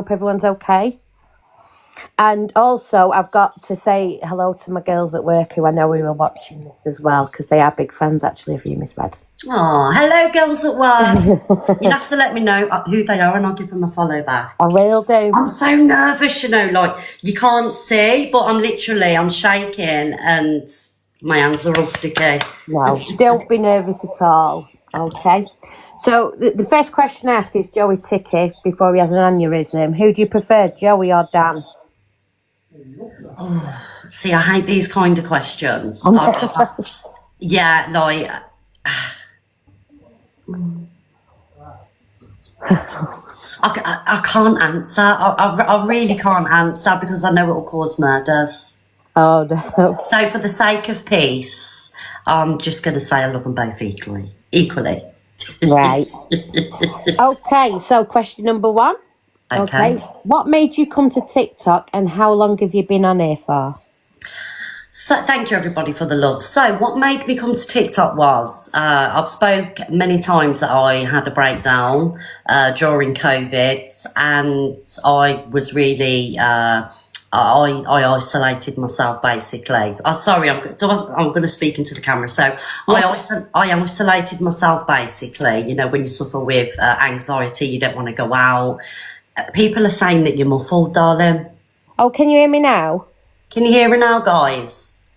Hope everyone's okay. And also, I've got to say hello to my girls at work who I know who are watching this as well, because they are big fans actually of you, Miss Red. Oh, hello, girls at work. You'll have to let me know who they are and I'll give them a follow back. I will do. I'm so nervous, like you can't see, but I'm shaking and my hands are all sticky. No, don't be nervous at all. Okay. So the first question I ask is Joey Ticky before he has an aneurysm. Who do you prefer, Joey or Dan? Oh, see, I hate these kind of questions. Yeah, like... I can't answer. I really can't answer because I know it will cause murders. Oh, no. So for the sake of peace, I'm just going to say I love them both equally. Right. Okay, so question number 1. Okay. What made you come to TikTok and how long have you been on here for? So thank you everybody for the love. So what made me come to TikTok was I've spoke many times that I had a breakdown during COVID, and I was really I isolated myself basically. Sorry, I'm going to speak into the camera. So I isolated myself basically. You know, when you suffer with anxiety, you don't want to go out. People are saying that you're muffled, darling. Oh, can you hear me now? Can you hear me now, guys?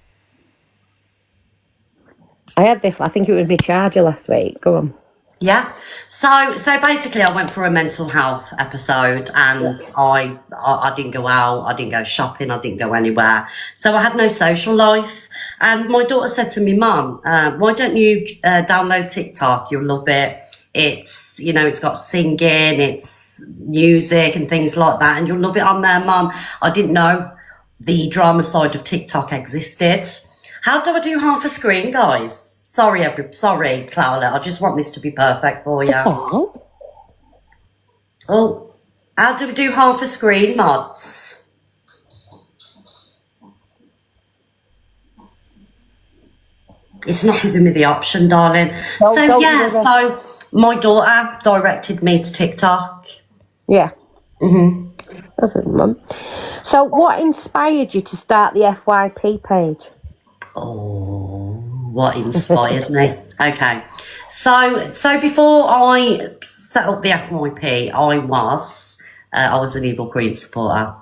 I had this, I think it was my charger last week. Go on. Yeah. So basically I went for a mental health episode and I didn't go out, I didn't go shopping, I didn't go anywhere. So I had no social life. And my daughter said to me, Mum, why don't you download TikTok? You'll love it. It's, you know, it's got singing, it's music and things like that. And you'll love it on there, Mum. I didn't know the drama side of TikTok existed. How do I do half a screen, guys? Sorry, Clara. I just want this to be perfect for you. Oh, how do we do half a screen, mods? It's not giving me the option, darling. So my daughter directed me to TikTok. Yeah. That's it, Mum. So what inspired you to start the FYP page? Oh, what inspired me? Okay. So before I set up the FYP, I was an Evil Queen supporter.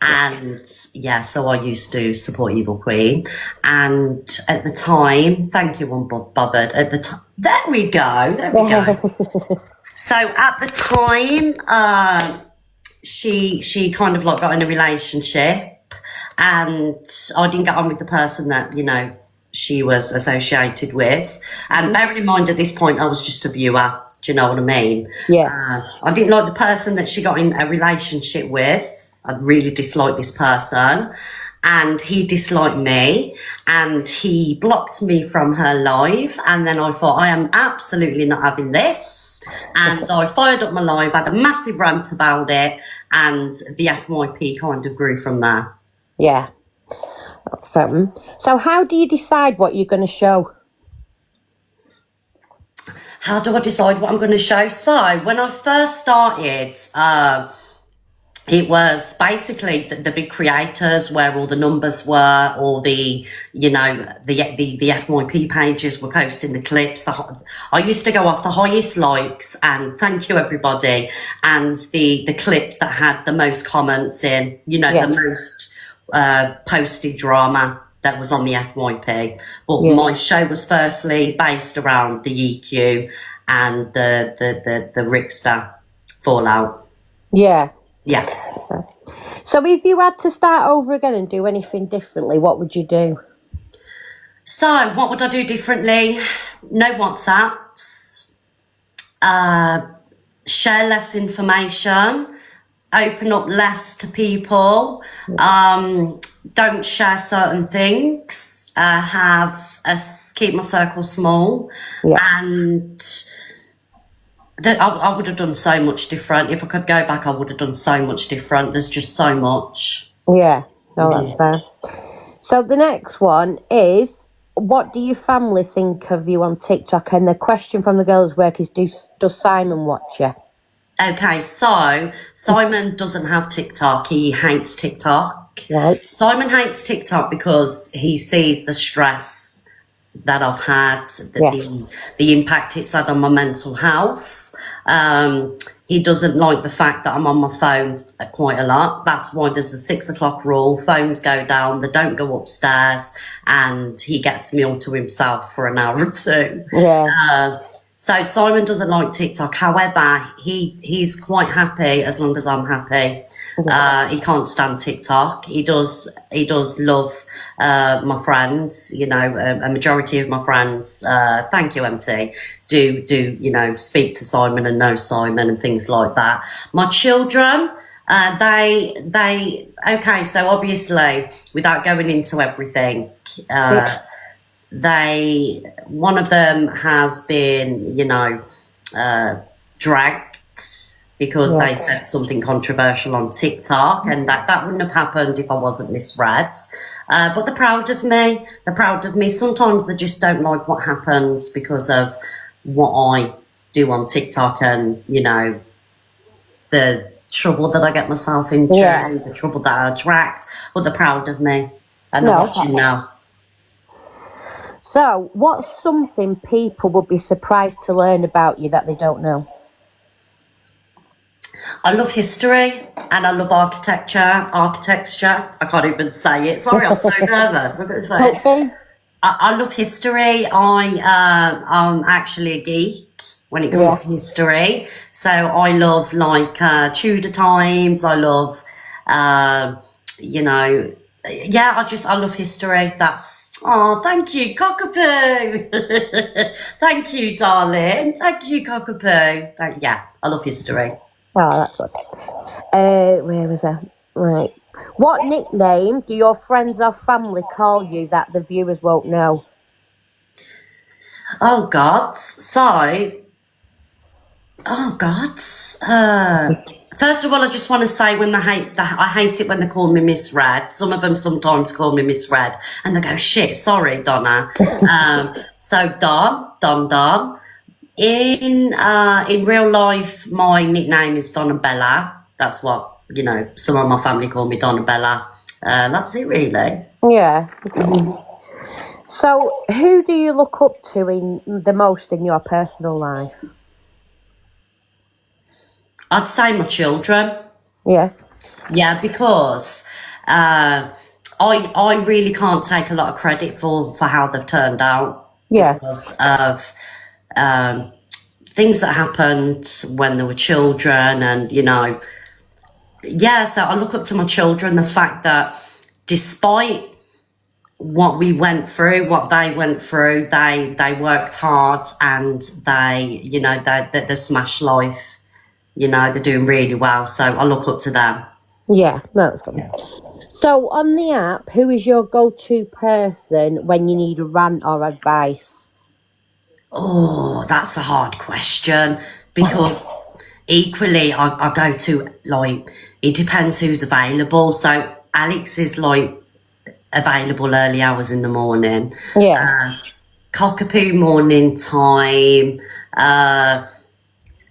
And so I used to support Evil Queen. And at the time, thank you, Unbothered. At the time, there we go. So at the time, she kind of like got in a relationship, and I didn't get on with the person that, you know, she was associated with. And bearing in mind at this point, I was just a viewer. Do you know what I mean? Yeah. I didn't like the person that she got in a relationship with. I really disliked this person. And he disliked me, and he blocked me from her live. And then I thought, I am absolutely not having this. And I fired up my live, had a massive rant about it, and the FYP kind of grew from there. Yeah, that's fair. So how do you decide what you're going to show? How do I decide what I'm going to show? So when I first started, it was basically the big creators where all the numbers were, all the, you know, the FYP pages were posting the clips. I used to go off the highest likes, and thank you everybody, and the clips that had the most comments in, you know, the most posted drama that was on the FYP. But my show was firstly based around the EQ and the Rickster fallout. Yeah. Yeah. So if you had to start over again and do anything differently, what would you do? So what would I do differently? No WhatsApps, share less information, open up less to people, don't share certain things, keep my circle small, and I would have done so much different. If I could go back, I would have done so much different. There's just so much. Yeah, no, that's fair. So the next one is, what do your family think of you on TikTok? And the question from the girls' work is, does Simon watch you? Okay, so Simon doesn't have TikTok. He hates TikTok. Right. Simon hates TikTok because he sees the stress that I've had, the impact it's had on my mental health. He doesn't like the fact that I'm on my phone quite a lot. That's why there's a 6 o'clock rule. Phones go down, they don't go upstairs, and he gets me all to himself for an hour or two. Yeah. So Simon doesn't like TikTok. However, he's quite happy as long as I'm happy. He can't stand TikTok. He does love my friends. You know, a majority of my friends. Thank you, MT. Do speak to Simon and know Simon and things like that. My children. They okay. So obviously, without going into everything. One of them has been, dragged because they said something controversial on TikTok, and that wouldn't have happened if I wasn't misread. But they're proud of me. They're proud of me. Sometimes they just don't like what happens because of what I do on TikTok, and the trouble that I get myself into, the trouble that I attract. But they're proud of me, and they're watching now. So, what's something people would be surprised to learn about you that they don't know? I love history and I love architecture. I can't even say it. Sorry, I'm so nervous. I love history. I'm actually a geek when it comes to history. So I love Tudor times. I love, I love history. Thank you, Cockapoo. Thank you, darling. Thank you, Cockapoo. I love history. Oh, that's good. Where was I? Right. What nickname do your friends or family call you that the viewers won't know? Oh, God. First of all, I just want to say I hate it when they call me misread. Some of them sometimes call me misread, and they go, "Shit, sorry, Donna." So Don. In real life, my nickname is Donna Bella. That's what some of my family call me, Donna Bella. That's it, really. Yeah. So, who do you look up to the most in your personal life? I'd say my children. Yeah. Yeah, because I really can't take a lot of credit for how they've turned out. Yeah. Because of things that happened when they were children, and so I look up to my children. The fact that despite what we went through, what they went through, they worked hard, and they smashed life. They're doing really well, so I look up to them. Yeah, that's good. So, on the app, who is your go-to person when you need a rant or advice? Oh, that's a hard question, because equally I go to, it depends who's available. So Alex is available early hours in the morning. Yeah. Cockapoo morning time.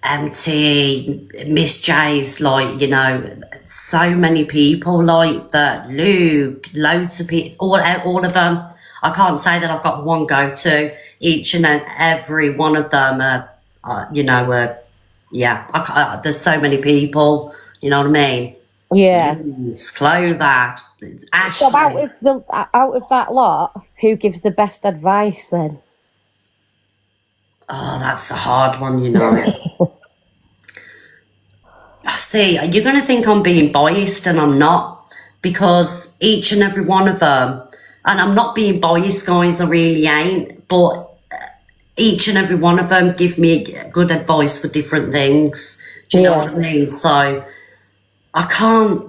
MT, Miss J's, so many people like that. Luke, loads of people, all of them. I can't say that I've got one go-to. Each and every one of them there's so many people, you know what I mean? Yeah. Clover, Ashley. So out of that lot, who gives the best advice then? Oh, that's a hard one, See, you're going to think I'm being biased, and I'm not, because each and every one of them, and I'm not being biased, guys, I really ain't, but each and every one of them give me good advice for different things. Do you know what I mean? So I can't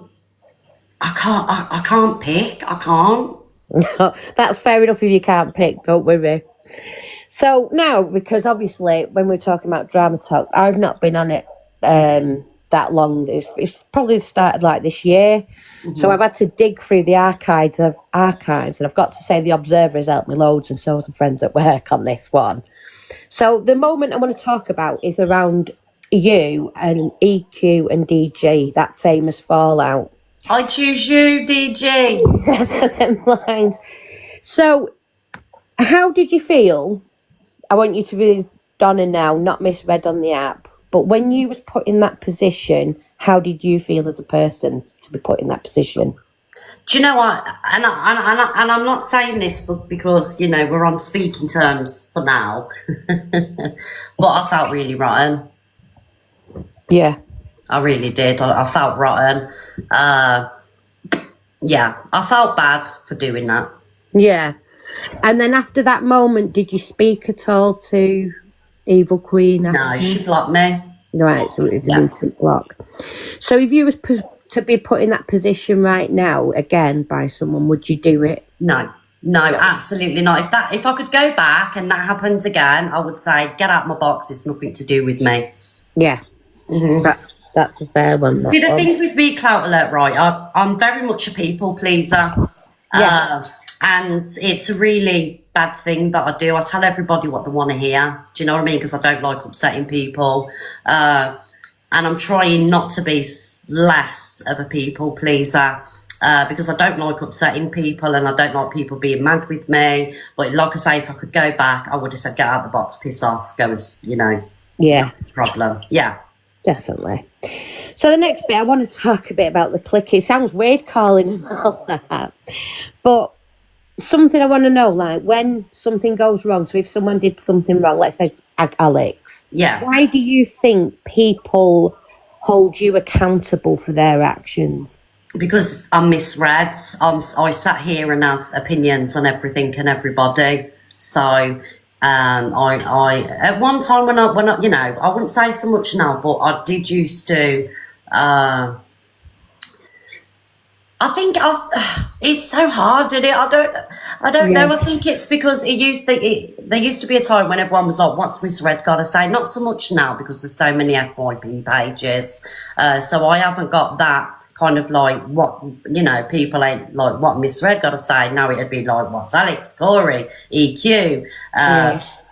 pick. I can't. That's fair enough if you can't pick, don't worry. So now, because obviously when we're talking about Drama Talk, I've not been on it that long. It's probably started this year. Mm-hmm. So I've had to dig through the archives, and I've got to say the Observer has helped me loads, and so have some friends at work on this one. So the moment I want to talk about is around you and EQ and DG, that famous fallout. I choose you, DG. Them lines. So, how did you feel? I want you to be Donna now, not misread on the app. But when you was put in that position, how did you feel as a person to be put in that position? Do you know what? And I'm not saying this because, you know, we're on speaking terms for now. But I felt really rotten. Yeah. I really did. I felt rotten. Yeah, I felt bad for doing that. Yeah. And then after that moment, did you speak at all to Evil Queen? No, she blocked me. Right, so it was an instant block. So if you was to be put in that position right now, again, by someone, would you do it? No, absolutely not. If I could go back and that happened again, I would say, get out my box, it's nothing to do with me. Yeah. That's a fair one. See, the thing with me, Clout Alert, right, I'm very much a people pleaser. Yeah. And it's a really bad thing that I do. I tell everybody what they want to hear. Do you know what I mean? Because I don't like upsetting people. And I'm trying not to be less of a people pleaser. Because I don't like upsetting people and I don't like people being mad with me. But like I say, if I could go back, I would have said, get out of the box, piss off, go and, you know. Yeah. Problem. Yeah. Definitely. So the next bit, I want to talk a bit about the click. It sounds weird calling them all that. But something I want to know, like when something goes wrong, so if someone did something wrong, let's say Alex. Yeah. Why do you think people hold you accountable for their actions? Because I'm misread. I sat here and have opinions on everything and everybody. So I at one time when I you know, I wouldn't say so much now, but I did used to I think it's so hard, isn't it? I don't know. I think it's because there used to be a time when everyone was like, "What's Miss Red got to say?" Not so much now because there's so many FYP pages. So I haven't got that kind of like what, you know, people ain't like what Miss Red got to say. Now it'd be like, what's Alex, Corey, EQ,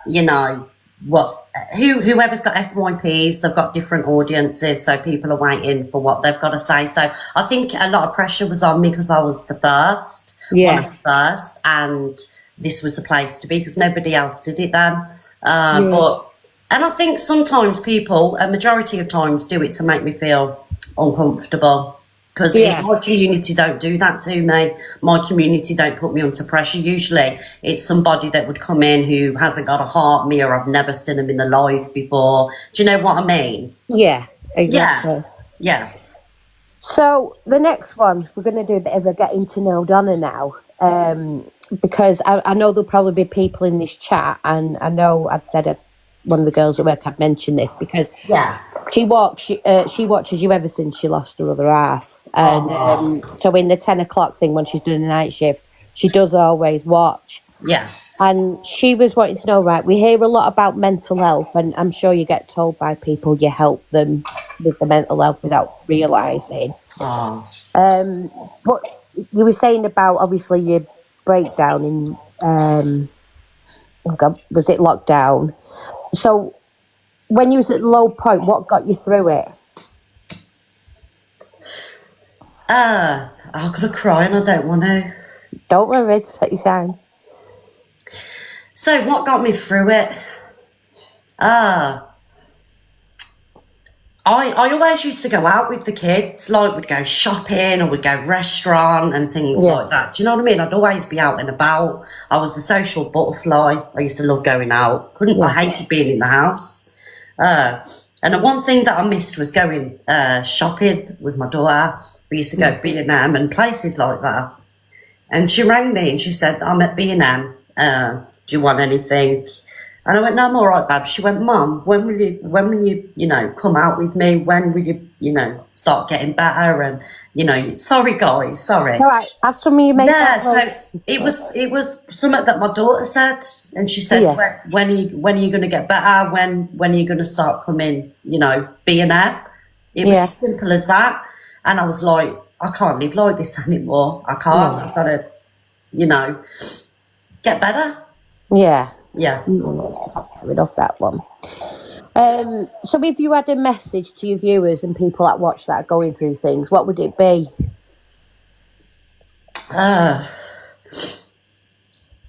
you know. Whoever's got FYPs, they've got different audiences, so people are waiting for what they've got to say. So I think a lot of pressure was on me because I was the first, one of the first, and this was the place to be because nobody else did it then. And I think sometimes people, a majority of times, do it to make me feel uncomfortable. Because my community don't do that to me. My community don't put me under pressure. Usually it's somebody that would come in who hasn't got a heart me or I've never seen them in the life before. Do you know what I mean? Yeah, exactly. Yeah. So the next one, we're going to do a bit of a getting to know Donna now. Because I know there'll probably be people in this chat, and I know I'd said one of the girls at work had mentioned this because she watches you ever since she lost her other half. And so in the 10 o'clock thing, when she's doing a night shift, she does always watch. Yeah. And she was wanting to know, right, we hear a lot about mental health, and I'm sure you get told by people you help them with the mental health without realising. But you were saying about, obviously, your breakdown in, was it lockdown? So when you was at the low point, what got you through it? I'm going to cry and I don't want to. Don't worry, take your time. So what got me through it? I always used to go out with the kids, like we'd go shopping or we'd go restaurant and things like that. Do you know what I mean? I'd always be out and about. I was a social butterfly. I used to love going out. I hated being in the house. And the one thing that I missed was going shopping with my daughter. We used to go B&M and places like that. And she rang me and she said, I'm at B&M. Do you want anything? And I went, no, I'm all right, Bab. She went, Mum, when will you, you know, come out with me? When will you, you know, start getting better? And, you know, sorry, guys, sorry. All right, have some of you make that. So it was something that my daughter said. And she said, when are you going to get better? When are you going to start coming, you know, B&M? It was as simple as that. And I was like, I can't live like this anymore. I can't. I've got to, you know, get better. Yeah. Yeah. Let's rid off that one. So if you had a message to your viewers and people that watch that are going through things, what would it be?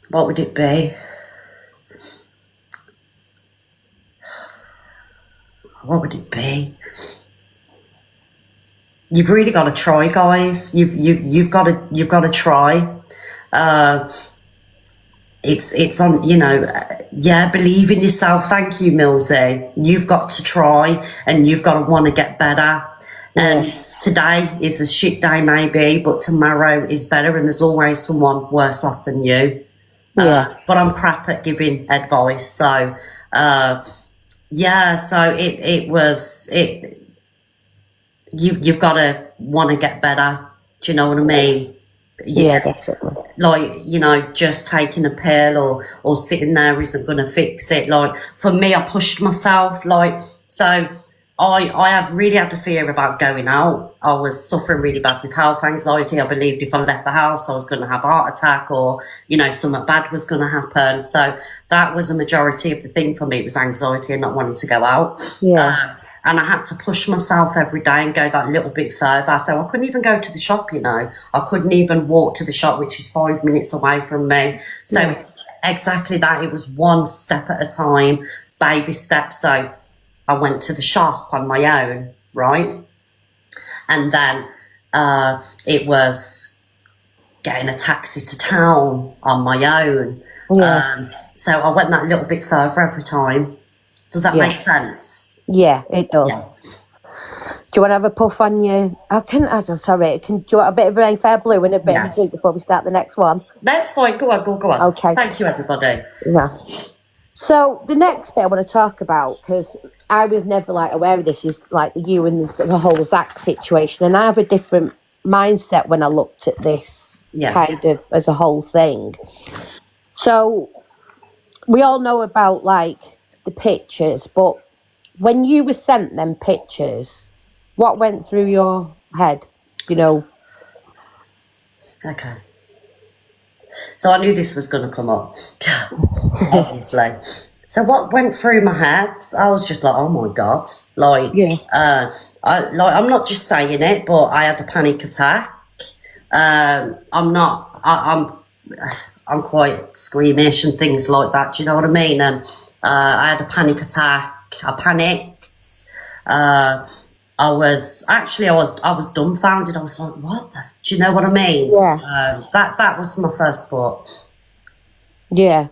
What would it be? What would it be? You've really got to try, guys. You've got to try. It's on, believe in yourself. Thank you, Millsy. You've got to try, and you've got to want to get better. And today is a shit day maybe, but tomorrow is better, and there's always someone worse off than you. But I'm crap at giving advice, so so you've got to want to get better. Do you know what I mean? Yeah, definitely. Like, just taking a pill or sitting there isn't going to fix it. Like, for me, I pushed myself. Like, so I really had to fear about going out. I was suffering really bad with health anxiety. I believed if I left the house, I was going to have a heart attack or, something bad was going to happen. So that was a majority of the thing for me. It was anxiety and not wanting to go out. Yeah. And I had to push myself every day and go that little bit further. So I couldn't even go to the shop, I couldn't even walk to the shop, which is 5 minutes away from me. So exactly that. It was one step at a time, baby steps. So I went to the shop on my own, right? And then it was getting a taxi to town on my own. Yeah. So I went that little bit further every time. Does that make sense? Yeah, it does. Yeah. Do you want to have a puff on you? Do you want a bit of Rainfair Blue and a bit of a drink before we start the next one? That's fine. Go on. Okay. Thank you, everybody. Yeah. So the next bit I want to talk about, because I was never aware of this, is you and the whole Zach situation, and I have a different mindset when I looked at this kind of as a whole thing. So we all know about the pictures, but when you were sent them pictures, what went through your head? Okay. So I knew this was going to come up, obviously. So what went through my head? I was just like, oh my God. I'm not just saying it, but I had a panic attack. I'm quite squeamish and things like that. Do you know what I mean? And I had a panic attack. I panicked. I was dumbfounded. I was like, what do you know what I mean? Yeah. That was my first thought. Yeah.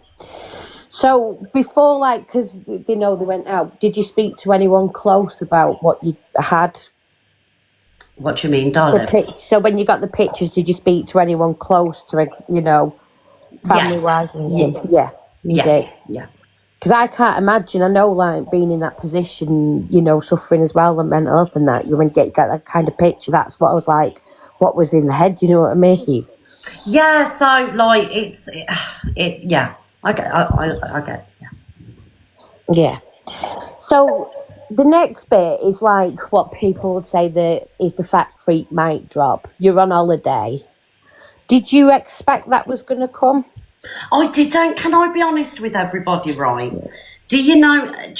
So before, because they went out, did you speak to anyone close about what you had? What do you mean, darling? So when you got the pictures, did you speak to anyone close to, family-wise? Yeah, you did. Yeah. Because I can't imagine, I know, being in that position, suffering as well, and mental health and that, when you get that kind of picture, that's what I was like, what was in the head, you know what I mean? Yeah, so, I get, Yeah. So, the next bit is what people would say is the fat freak mic drop. You're on holiday. Did you expect that was going to come? I didn't. Can I be honest with everybody, right? Do you know, and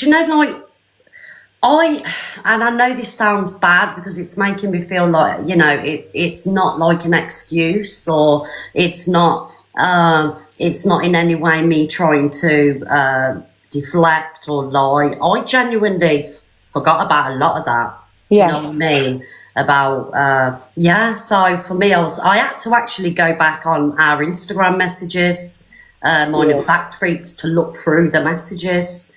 I know this sounds bad because it's making me feel like, it's not like an excuse, or it's not in any way me trying to deflect or lie. I genuinely forgot about a lot of that. Do you know what I mean? About so for me, I had to actually go back on our Instagram messages, Morning Fact Freaks, to look through the messages,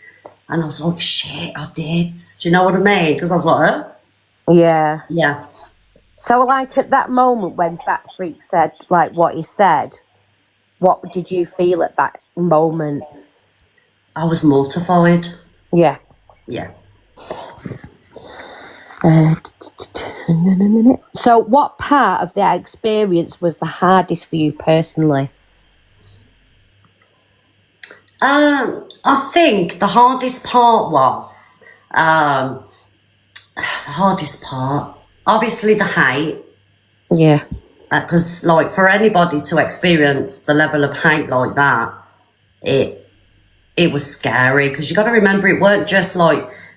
and I was like, shit, I did. Do you know what I mean? Because I was like, yeah. So at that moment when Fact Freak said what he said, what did you feel at that moment? I was mortified. Yeah. So what part of that experience was the hardest for you personally? I think the hardest part was obviously the hate. Yeah. Because for anybody to experience the level of hate like that, it was scary, because you got to remember, it weren't just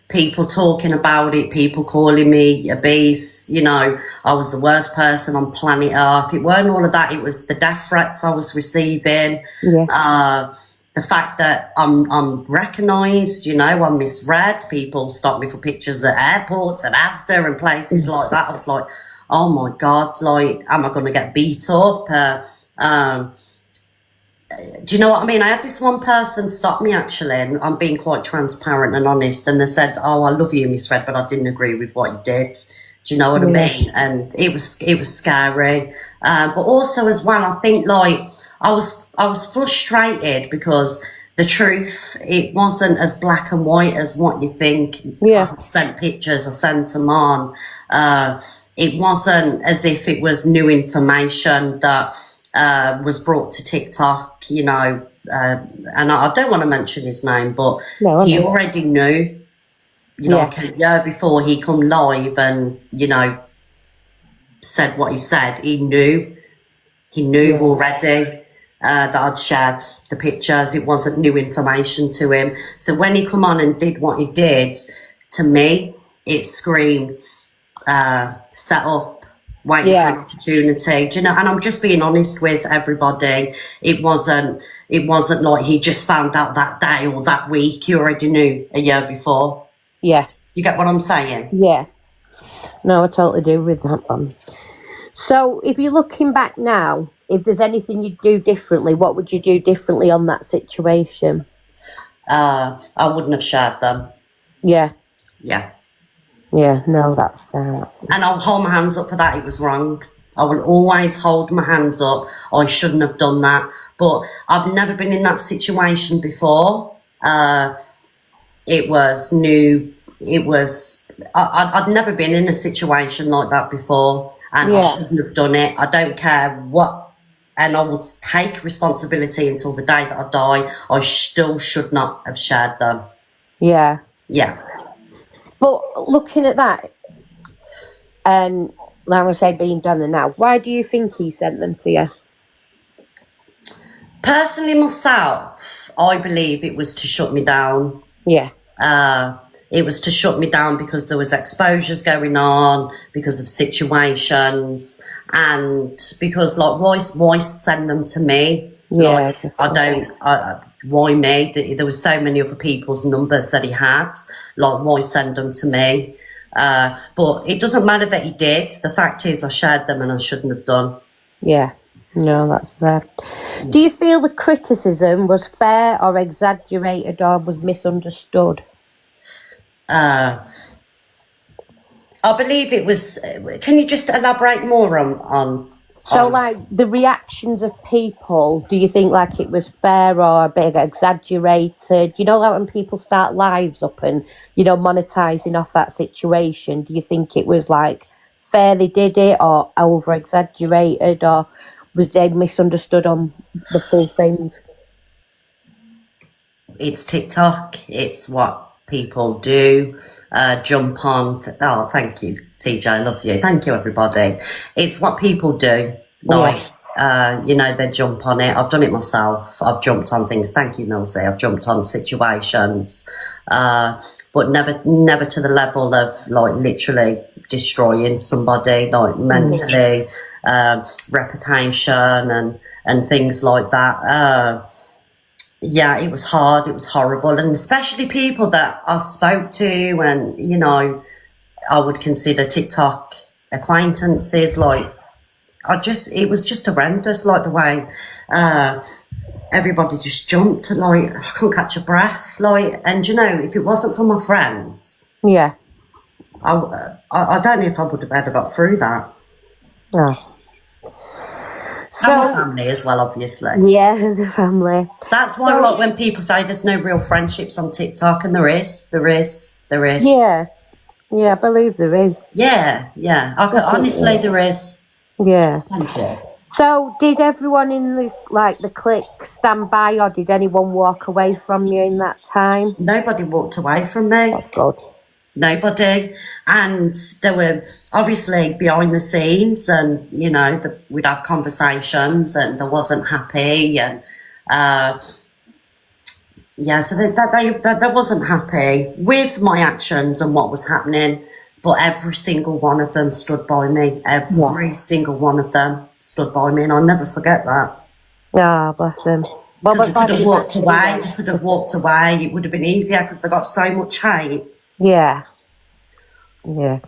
people talking about it, people calling me a beast. You know, I was the worst person on planet Earth. It weren't all of that. It was the death threats I was receiving. Yeah. The fact that I'm recognised, you know, I'm misread. People stop me for pictures at airports and Asda and places like that. I was like, oh my God, like, am I going to get beat up? Do you know what I mean? I had this one person stop me, actually, and I'm being quite transparent and honest, and they said, oh, I love you, Miss Red, but I didn't agree with what you did. Do you know what I mean? And it was scary. But also as well, I think, like, I was frustrated because the truth, it wasn't as black and white as what you think. Yeah. I sent pictures, I sent them on. It wasn't as if it was new information that was brought to TikTok, you know, and I don't want to mention his name, but he already knew, you know, like a year before he come live and, you know, said what he said. He knew already that I'd shared the pictures. It wasn't new information to him. So when he come on and did what he did, to me, it screamed set up, waiting for an opportunity. Do you know? And I'm just being honest with everybody. It wasn't like he just found out that day or that week. He already knew a year before. Yeah. You get what I'm saying? Yeah. No, I totally do with that one. So if you're looking back now, if there's anything you'd do differently, what would you do differently on that situation? I wouldn't have shared them. Yeah. Yeah. Yeah, no, that's fair. And I'll hold my hands up for that. It was wrong. I will always hold my hands up. I shouldn't have done that. But I've never been in that situation before. It was new. It was... I'd never been in a situation like that before. And I shouldn't have done it. I don't care what... And I will take responsibility until the day that I die. I still should not have shared them. Yeah. Yeah. But looking at that, and like I say, being done and now, why do you think he sent them to you? Personally, myself, I believe it was to shut me down. Yeah. It was to shut me down because there was exposures going on, because of situations, and because, like, why send them to me? Yeah. Like, why me? There was so many other people's numbers that he had. Like, why send them to me? But it doesn't matter that he did. The fact is, I shared them and I shouldn't have done. Yeah. No, that's fair. Do you feel the criticism was fair or exaggerated or was misunderstood? I believe it was... Can you just elaborate more on... So, like, the reactions of people, do you think, like, it was fair or a bit exaggerated? You know, like when people start lives up and, you know, monetising off that situation, do you think it was, like, fair they did it or over-exaggerated, or was they misunderstood on the full things? It's TikTok. It's what people do. Jump on... Oh, thank you, TJ. I love you. Thank you, everybody. It's what people do. Like, you know, they jump on it. I've done it myself. I've jumped on things. Thank you, Milsey. I've jumped on situations. But never to the level of, like, literally destroying somebody, like, mentally, reputation and things like that. Yeah, it was hard. It was horrible. And especially people that I spoke to and, you know, I would consider TikTok acquaintances. Like, it was just horrendous, like the way everybody just jumped, like, I couldn't catch a breath. Like, and, you know, if it wasn't for my friends, Yeah. I don't know if I would have ever got through that. Oh. And my family as well, obviously. Yeah, the family. That's why, like, when people say there's no real friendships on TikTok, and there is. Yeah. Yeah, I believe there is. Yeah. Honestly, there is. Yeah. Thank you. So, did everyone in the clique stand by, or did anyone walk away from you in that time? Nobody walked away from me. That's good. Nobody. And there were obviously behind the scenes, and, you know, we'd have conversations, and they wasn't happy, and Yeah, so they wasn't happy with my actions and what was happening, but every single one of them stood by me. Every single one of them stood by me, and I'll never forget that. Ah, bless them. Well, Because they could have walked away. yeah. They could have walked away. It would have been easier because they got so much hate. Yeah. Yeah.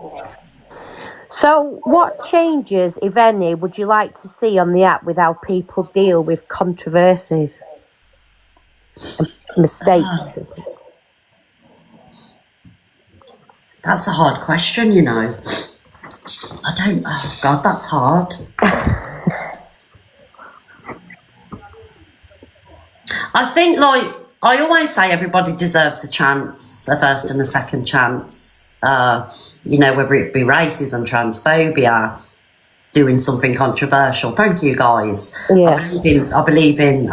So, what changes, if any, would you like to see on the app with how people deal with controversies and mistakes? That's a hard question, you know. I don't. Oh God, that's hard. I think, like I always say, everybody deserves a chance, a first and a second chance. You know, whether it be racism, transphobia, doing something controversial. Thank you, guys. Yeah. I believe in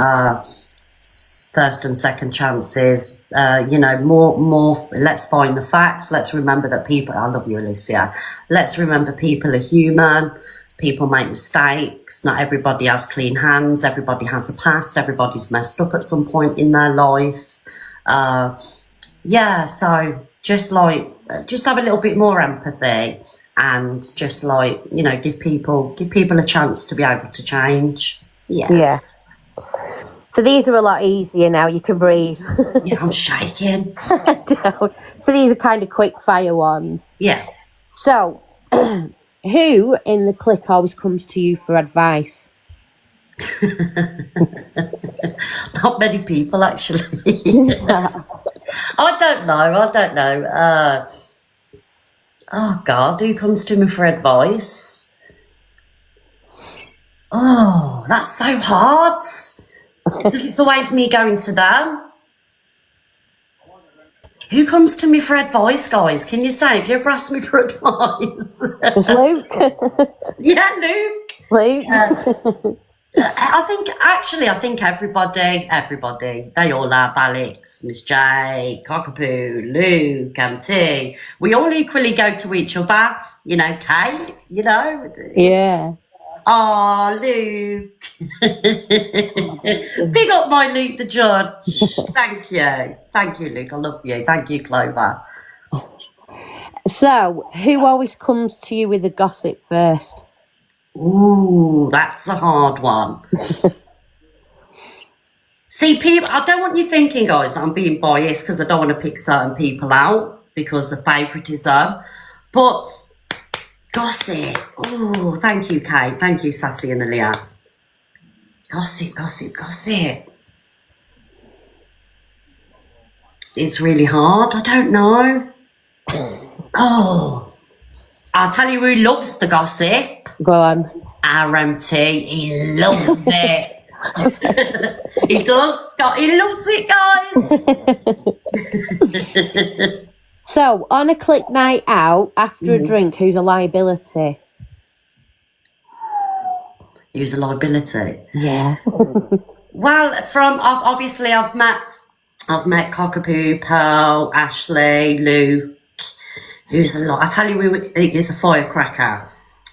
first and second chances. You know, more. Let's find the facts. Let's remember that people. I love you, Alicia. Let's remember people are human. People make mistakes. Not everybody has clean hands. Everybody has a past. Everybody's messed up at some point in their life. Yeah. So just have a little bit more empathy, and just you know, give people a chance to be able to change. Yeah. Yeah. So these are a lot easier now. You can breathe. Yeah, I'm shaking. So these are kind of quick fire ones. Yeah. So, who in the clique always comes to you for advice? Not many people, actually. I don't know. Oh God, who comes to me for advice? Oh, that's so hard. Because it's always me going to them. Who comes to me for advice, guys? Can you say, have you ever asked me for advice? Luke. Yeah, Luke. Luke. I think everybody, they all have Alex, Miss J, Cockapoo, Luke, MT. We all equally go to each other, you know, Kate, you know. Yeah. Oh, Luke. Big up my Luke the Judge. Thank you. Thank you, Luke. I love you. Thank you, Clover. So, who always comes to you with the gossip first? Ooh, that's a hard one. See, people, I don't want you thinking, guys, I'm being biased because I don't want to pick certain people out because of favouritism. But gossip. Oh, thank you, Kate. Thank you, Sassy and Aaliyah. Gossip. It's really hard. I don't know. Oh, I'll tell you who loves the gossip. Go on. RMT. He loves it. He does. He loves it, guys. So, on a click night out, after a drink, who's a liability? Who's a liability? Yeah. Well, obviously I've met Cockapoo, Pearl, Ashley, Luke. Who's a lot? I tell you, he is a firecracker.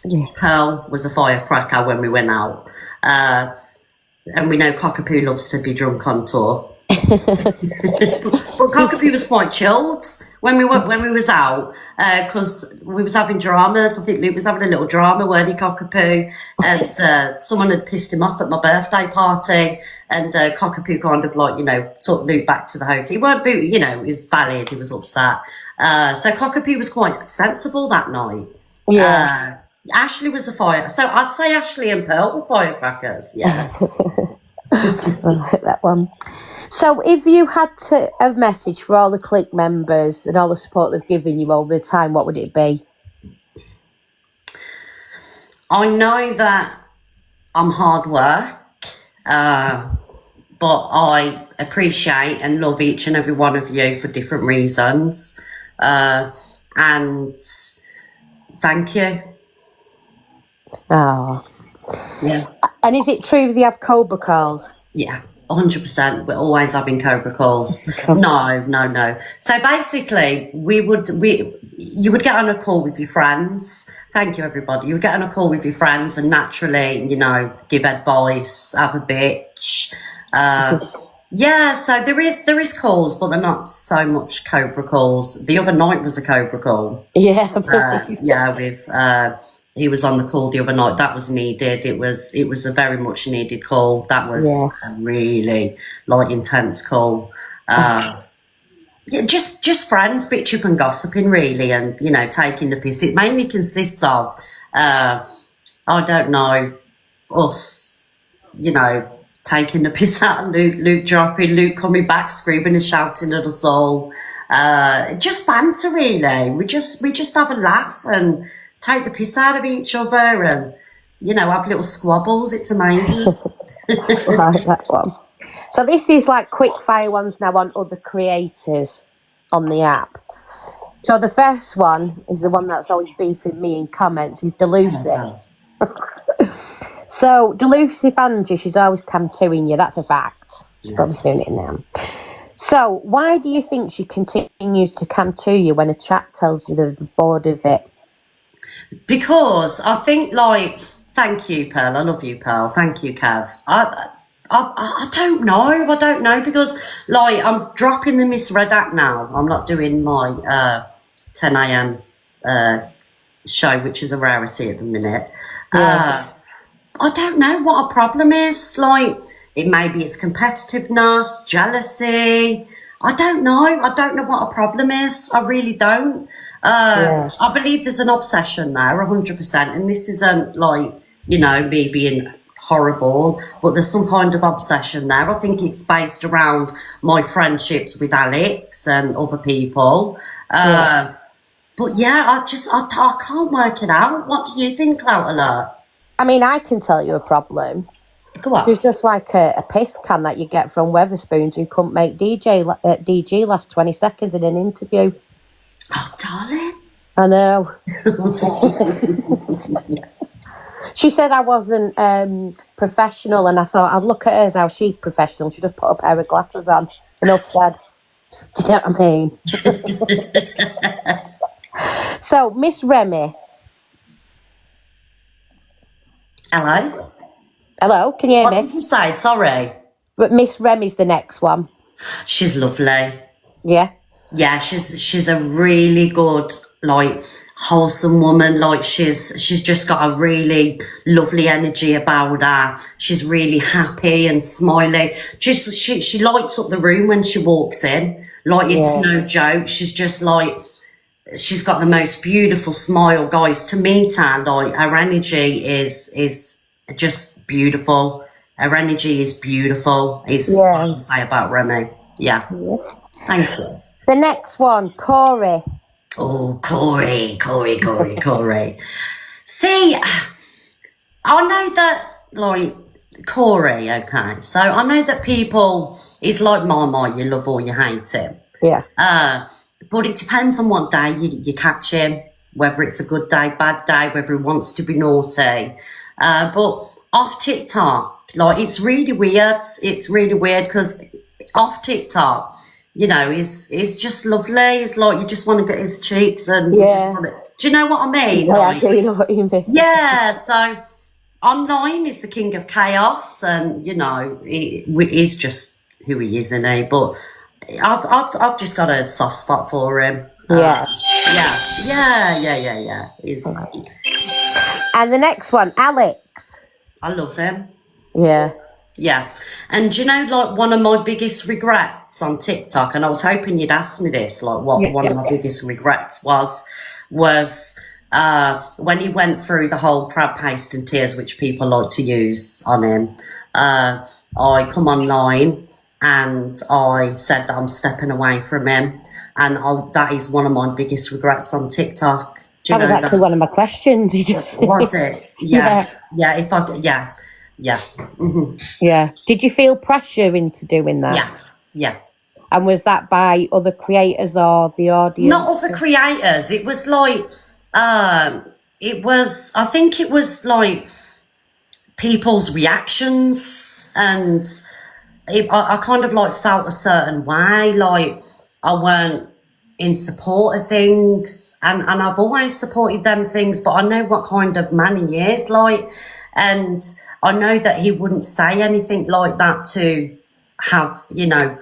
Yeah. Pearl was a firecracker when we went out, and we know Cockapoo loves to be drunk on tour. But Cockapoo was quite chilled when we was out, because we was having dramas. I think Luke was having a little drama, weren't he, Cockapoo? And someone had pissed him off at my birthday party, and Cockapoo kind of like, you know, took Luke back to the hotel. He weren't, you know, it was valid. He was upset. So Cockapoo was quite sensible that night. Yeah. Ashley was a fire. So I'd say Ashley and Pearl were firecrackers. Yeah. That one. So, if you had a message for all the clique members and all the support they've given you over the time, what would it be? I know that I'm hard work, but I appreciate and love each and every one of you for different reasons. And thank you. Oh. Yeah. And is it true they have Cobra calls? Yeah. 100%. We're always having Cobra calls. No. So basically, you would get on a call with your friends. Thank you, everybody. You would get on a call with your friends and naturally, you know, give advice, have a bitch. Yeah, so there is calls, but they're not so much Cobra calls. The other night was a Cobra call. Yeah. Yeah, with he was on the call the other night. That was needed. It was a very much needed call. That was a really like intense call. Yeah, just friends bitch up and gossiping really, and taking the piss. It mainly consists of I don't know, us, taking the piss out of Luke dropping, Luke coming back, screaming and shouting at us all. Just banter really. We just have a laugh and take the piss out of each other, and have little squabbles. It's amazing. Right, that one. So this is like quick fire ones now on other creators on the app. So the first one is the one that's always beefing me in comments, is Delusive. So Delusive Angie, she's always cam-2ing you, that's a fact. She's probably doing it now. So why do you think she continues to cam-2 you when a chat tells you they're bored of it? Because I think, thank you, Pearl. I love you, Pearl. Thank you, Kev. I don't know. I don't know because, I'm dropping the misread act now. I'm not doing my 10 a.m. show, which is a rarity at the minute. I don't know what a problem is. Maybe it's competitiveness, jealousy. I don't know. I don't know what a problem is. I really don't. I believe there's an obsession there, 100%. And this isn't me being horrible, but there's some kind of obsession there. I think it's based around my friendships with Alex and other people. But yeah, I can't work it out. What do you think, Clout Alert? I mean, I can tell you a problem. Go on. She's just like a piss can that you get from Weatherspoons who couldn't make DG last 20 seconds in an interview. Oh, darling. I know. She said I wasn't professional, and I thought I'd look at her as how she's professional. She just put a pair of glasses on. Enough said. Do you know what I mean? So, Miss Remy. Hello? Hello, can you hear me? What did you say? Sorry. But Miss Remy's the next one. She's lovely. Yeah? Yeah, she's a really good, wholesome woman. She's just got a really lovely energy about her. She's really happy and smiley. Just she lights up the room when she walks in. It's no joke. She's just she's got the most beautiful smile, guys. To meet her, her energy is just beautiful. Her energy is beautiful. Is what I can say about Remy. Yeah. Thank you. The next one, Corey. Oh, Corey. See, I know that, Corey, okay. So I know that people, he's like Marmite, you love or you hate him. Yeah. But it depends on what day you catch him, whether it's a good day, bad day, whether he wants to be naughty. But off TikTok, it's really weird. It's really weird because off TikTok, he's just lovely. It's you just want to get his cheeks and you just want to, do you know what I mean? Yeah, I do know what you mean. Yeah, so online is the king of chaos, and he's just who he is, isn't he? But I've just got a soft spot for him. Yeah. Yeah. He's, And the next one, Alex. I love him. Yeah. Yeah. And one of my biggest regrets on TikTok, and I was hoping you'd ask me this, what one of my biggest regrets was when he went through the whole crab paste and tears, which people like to use on him. I come online and I said that I'm stepping away from him, and that is one of my biggest regrets on TikTok. That was actually one of my questions. You just was it? Yeah. Mm-hmm. Yeah. Did you feel pressure into doing that? Yeah. And was that by other creators or the audience? Not other creators. It was I think it was people's reactions, and I kind of felt a certain way, I weren't in support of things, and I've always supported them things, but I know what kind of man he is, and I know that he wouldn't say anything like that to have, you know,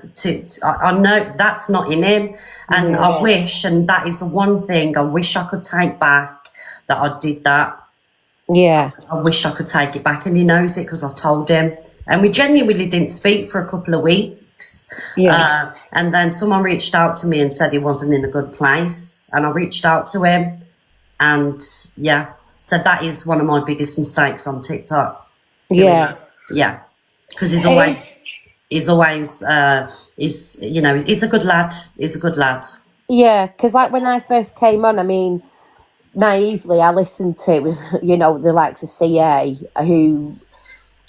I know that's not in him, and I wish, and that is the one thing I wish I could take back, that I did that. Yeah. I wish I could take it back, and he knows it because I've told him. And we genuinely didn't speak for a couple of weeks. Yeah. And then someone reached out to me and said he wasn't in a good place, and I reached out to him, and so that is one of my biggest mistakes on TikTok. Yeah. Yeah, because he's always, he's you know, he's a good lad. He's a good lad. Yeah, because like when I first came on, I mean, naively, I listened to it was, you know, the likes of CA, who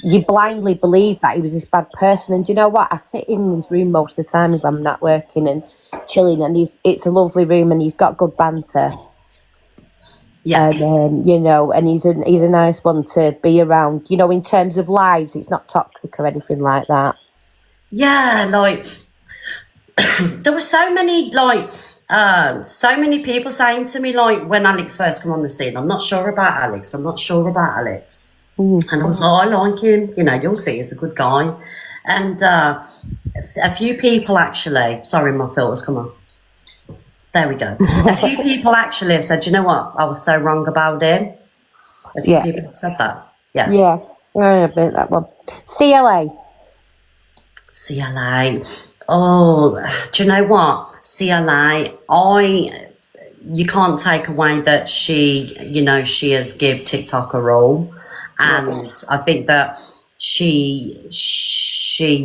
you blindly believe that he was this bad person. And do you know what? I sit in his room most of the time if I'm not working and chilling, and it's a lovely room, and he's got good banter. Yeah. And you know, and he's a nice one to be around. You know, in terms of lives, it's not toxic or anything like that. Yeah, like there were so many people saying to me, like, when Alex first came on the scene, I'm not sure about Alex. And I was like, I like him. You know, you'll see, he's a good guy. And a few people actually, sorry, my filter's come on. There we go. A few people actually have said, you know what, I was so wrong about him. A few people have said that. Yeah. Yeah, I admit that one. CLA. Oh, do you know what? CLA, you can't take away that she, you know, she has give TikTok a role. And I think that she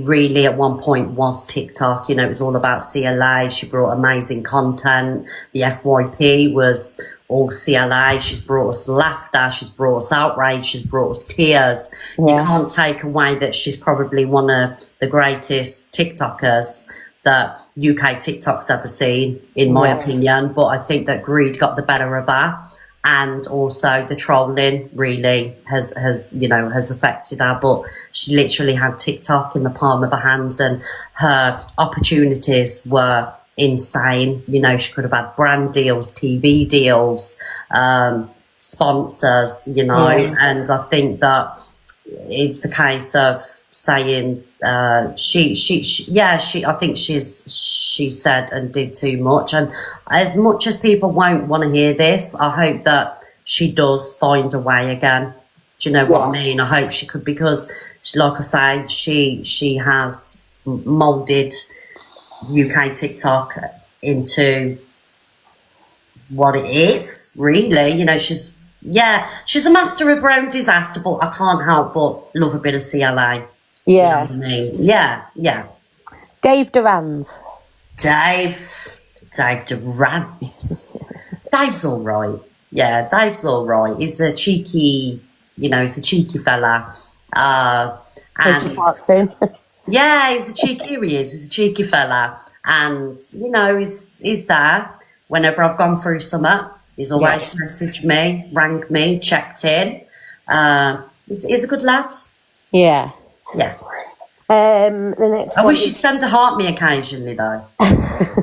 really at one point was TikTok. You know, it was all about CLA. She brought amazing content. The FYP was all CLA. She's brought us laughter. She's brought us outrage. She's brought us tears. You can't take away that she's probably one of the greatest TikTokers that UK TikTok's ever seen, in my opinion. But I think that greed got the better of her. And also the trolling really has affected her. But she literally had TikTok in the palm of her hands, and her opportunities were insane. You know, she could have had brand deals, TV deals, sponsors, you know. And I think that it's a case of saying I think she said and did too much. And as much as people won't want to hear this, I hope that she does find a way again. Do you know what I mean? I hope she could, because like I say, she has moulded UK TikTok into what it is, really. You know, she's a master of her own disaster, but I can't help but love a bit of CLA. Yeah. Do you know what I mean? Yeah. Dave Durans. Dave Durans. Dave's all right. Yeah, Dave's all right. He's a cheeky fella. And yeah, he's a cheeky fella. And, you know, he's there whenever I've gone through something. He's always messaged me, rang me, checked in. He's a good lad. Yeah. Yeah. The next I wish he'd send a heart me occasionally, though.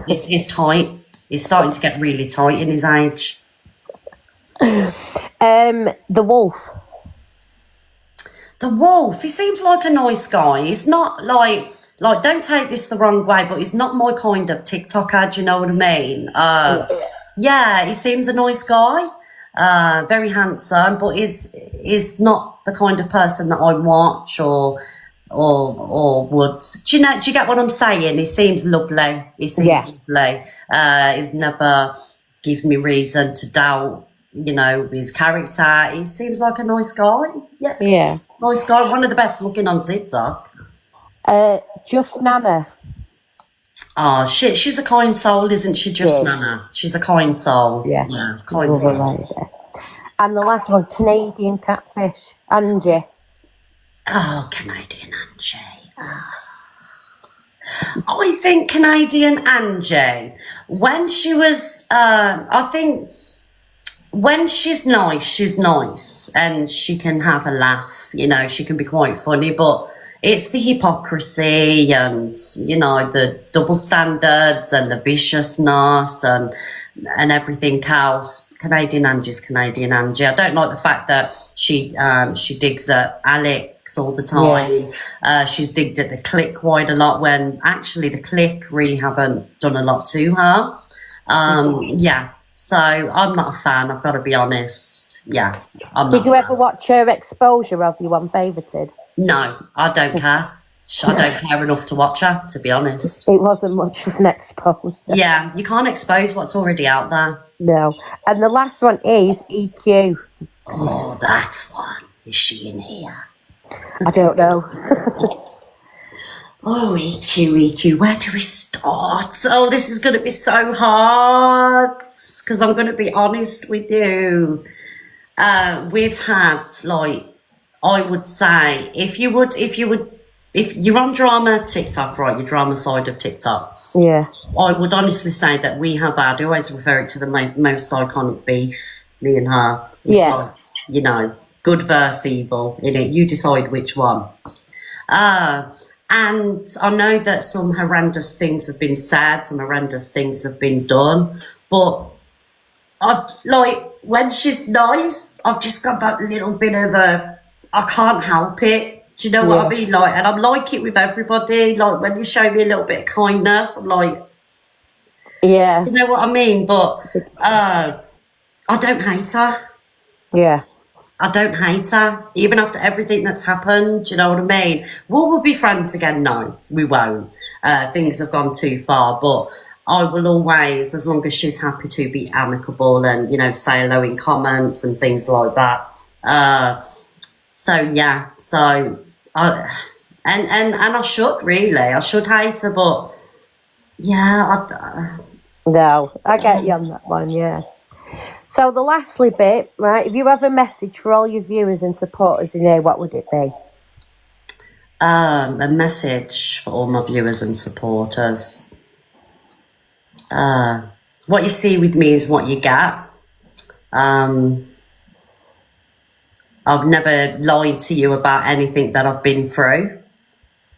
He's tight. He's starting to get really tight in his age. The Wolf. The Wolf. He seems like a nice guy. He's not like don't take this the wrong way, but he's not my kind of TikToker. Do you know what I mean? Yeah, he seems a nice guy. Very handsome, but is not the kind of person that I watch or would. Do you get what I'm saying? He seems lovely. Lovely. He's never given me reason to doubt, you know, his character. He seems like a nice guy. Yeah. Nice guy. One of the best looking on TikTok. Just Nana. Oh, she's a kind soul, isn't she, Just Nana? She's a kind soul. Yeah, kind soul. And the last one, Canadian Catfish, Angie. Oh, Canadian Angie. Oh. I think Canadian Angie, when she was, I think when she's nice and she can have a laugh, you know, she can be quite funny, but it's the hypocrisy and, you know, the double standards and the viciousness and and everything else. Canadian Angie's Canadian Angie. I don't like the fact that she digs at Alex all the time. She's digged at the Click quite a lot when actually the Click really haven't done a lot to her. Yeah, so I'm not a fan, I've got to be honest. Yeah, I'm not. Did you ever watch her exposure of you on Favorited? No, I don't care. I don't care enough to watch her, to be honest. It wasn't much of an exposure. Yeah, you can't expose what's already out there. No. And the last one is EQ. Oh, that one. Is she in here? I don't know. Oh, EQ, where do we start? Oh, this is going to be so hard because I'm going to be honest with you. We've had, like, I would say, if you're on drama TikTok, right, your drama side of TikTok, Yeah. I would honestly say that we have had, I always refer it to the most iconic beef, me and her. It's Yeah. like, you know, good versus evil, innit? You decide which one. And I know that some horrendous things have been said, some horrendous things have been done, but when she's nice, I've just got that little bit of I can't help it. Do you know what I mean? Like, and I'm like it with everybody. Like, when you show me a little bit of kindness, I'm like, Yeah. you know what I mean? But I don't hate her. Yeah. I don't hate her, even after everything that's happened. Do you know what I mean? Will we be friends again? No, we won't. Things have gone too far, but I will always, as long as she's happy to be amicable and, you know, say hello in comments and things like that. So yeah, so I should really, I should hate her, but yeah, No, I get you on that one, yeah. So the lastly bit, right, if you have a message for all your viewers and supporters in here, what would it be? a message for all my viewers and supporters. What you see with me is what you get. I've never lied to you about anything that I've been through.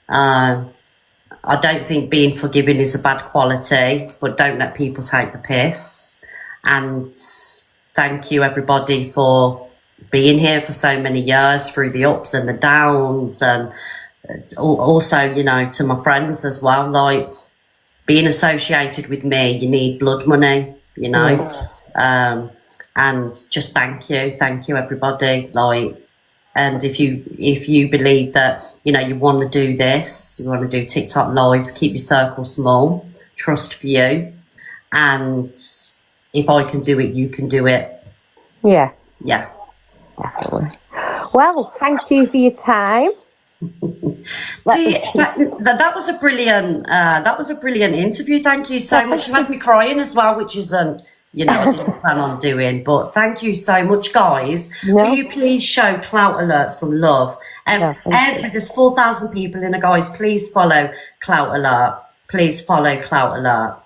I don't think being forgiving is a bad quality, but don't let people take the piss. And thank you, everybody, for being here for so many years through the ups and the downs. And also, you know, to my friends as well, like, being associated with me, you need blood money, you know. And just thank you, everybody. Like, and if you believe that, you know, you want to do this, you want to do TikTok lives, keep your circle small, trust for you, and if I can do it, you can do it. Yeah, Yeah. definitely. Well, thank you for your time. That was a brilliant interview. Thank you so much. You had me crying as well, which isn't, you know, I didn't plan on doing, but thank you so much, guys. Will you please show Clout Alert some love? There's 4,000 people in there, guys. Please follow Clout Alert. Please follow Clout Alert.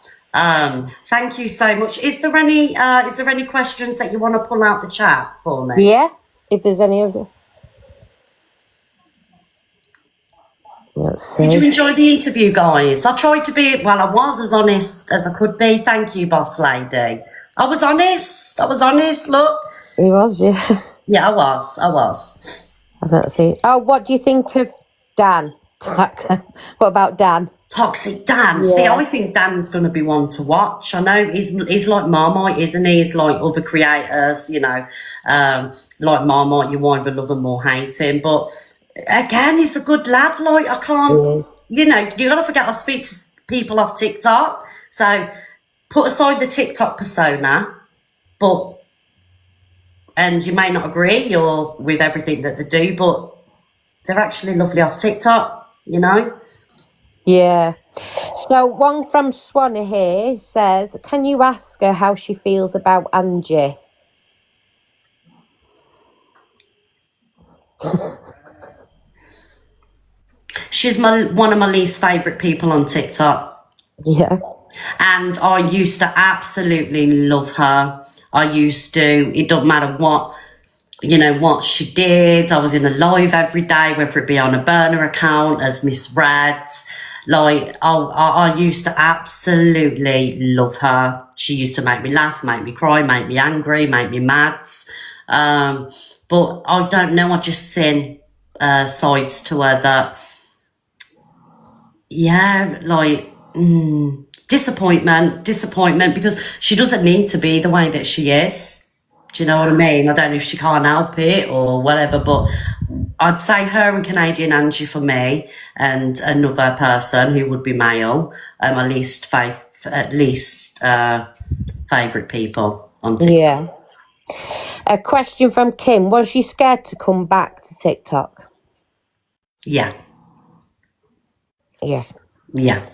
Thank you so much. Is there any questions that you want to pull out the chat for me? Yeah, if there's any of it. Let's see. Did you enjoy the interview, guys? I tried to be, I was as honest as I could be. Thank you, boss lady. I was honest, look. He was, yeah. Yeah, I was. I've not seen. Oh, what do you think of Dan? What about Dan? Toxic Dan. Yeah. See, I think Dan's going to be one to watch. I know he's like Marmite, isn't he? He's like other creators, you know. Like Marmite, you either love him or hate him. But again, he's a good lad. Like, I can't, you know, you got to forget I speak to people off TikTok. So put aside the TikTok persona, and you may not agree or with everything that they do, but they're actually lovely off TikTok, you know? Yeah. So one from Swanee here says, can you ask her how she feels about Angie? She's one of my least favourite people on TikTok. Yeah. And I used to absolutely love her. I used to, it don't matter what, you know, what she did. I was in a live every day, whether it be on a burner account as Miss Reds. Like, I used to absolutely love her. She used to make me laugh, make me cry, make me angry, make me mad. But I don't know, I just seen sides to her that, yeah, like, disappointment, because she doesn't need to be the way that she is. Do you know what I mean? I don't know if she can't help it or whatever, but I'd say her and Canadian Angie for me, and another person who would be male, at least favourite people on TikTok. Yeah. A question from Kim. Was she scared to come back to TikTok? Yeah. Yeah. Yeah.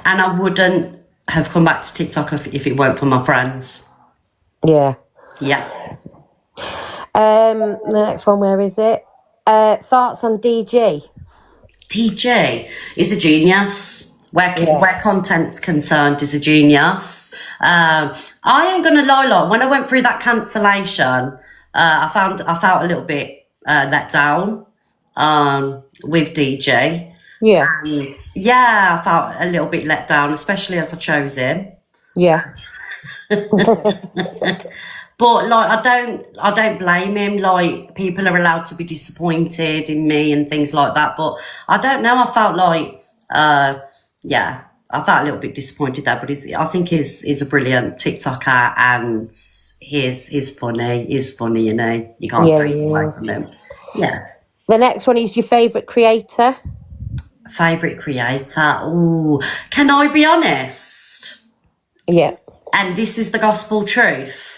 And I wouldn't have come back to TikTok if it weren't for my friends. Yeah. Yeah. The next one, where is it? Thoughts on DG? DJ is a genius. Where content's concerned, is a genius. I ain't gonna lie, like, when I went through that cancellation, I felt a little bit let down with DJ. Yeah. And yeah, I felt a little bit let down, especially as I chose him. Yeah. But like, I don't blame him. Like, people are allowed to be disappointed in me and things like that. But I don't know. I felt like, yeah, I felt a little bit disappointed there. But I think he's a brilliant TikToker, and he's funny. He's funny, you know. You can't take it away from him. Yeah. The next one is your favourite creator. Favourite creator. Ooh, can I be honest? Yeah. And this is the gospel truth.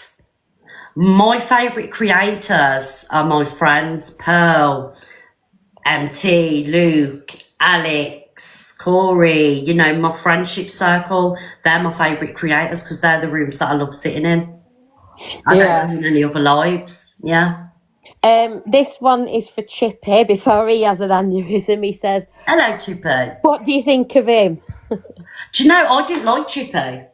My favourite creators are my friends Pearl, MT, Luke, Alex, Corey, you know, my friendship circle. They're my favourite creators because they're the rooms that I love sitting in. I don't own any other lives. Yeah. This one is for Chippy. Before he has an aneurysm, he says, Hello, Chippy. what do you think of him? Do you know, I didn't like Chippy.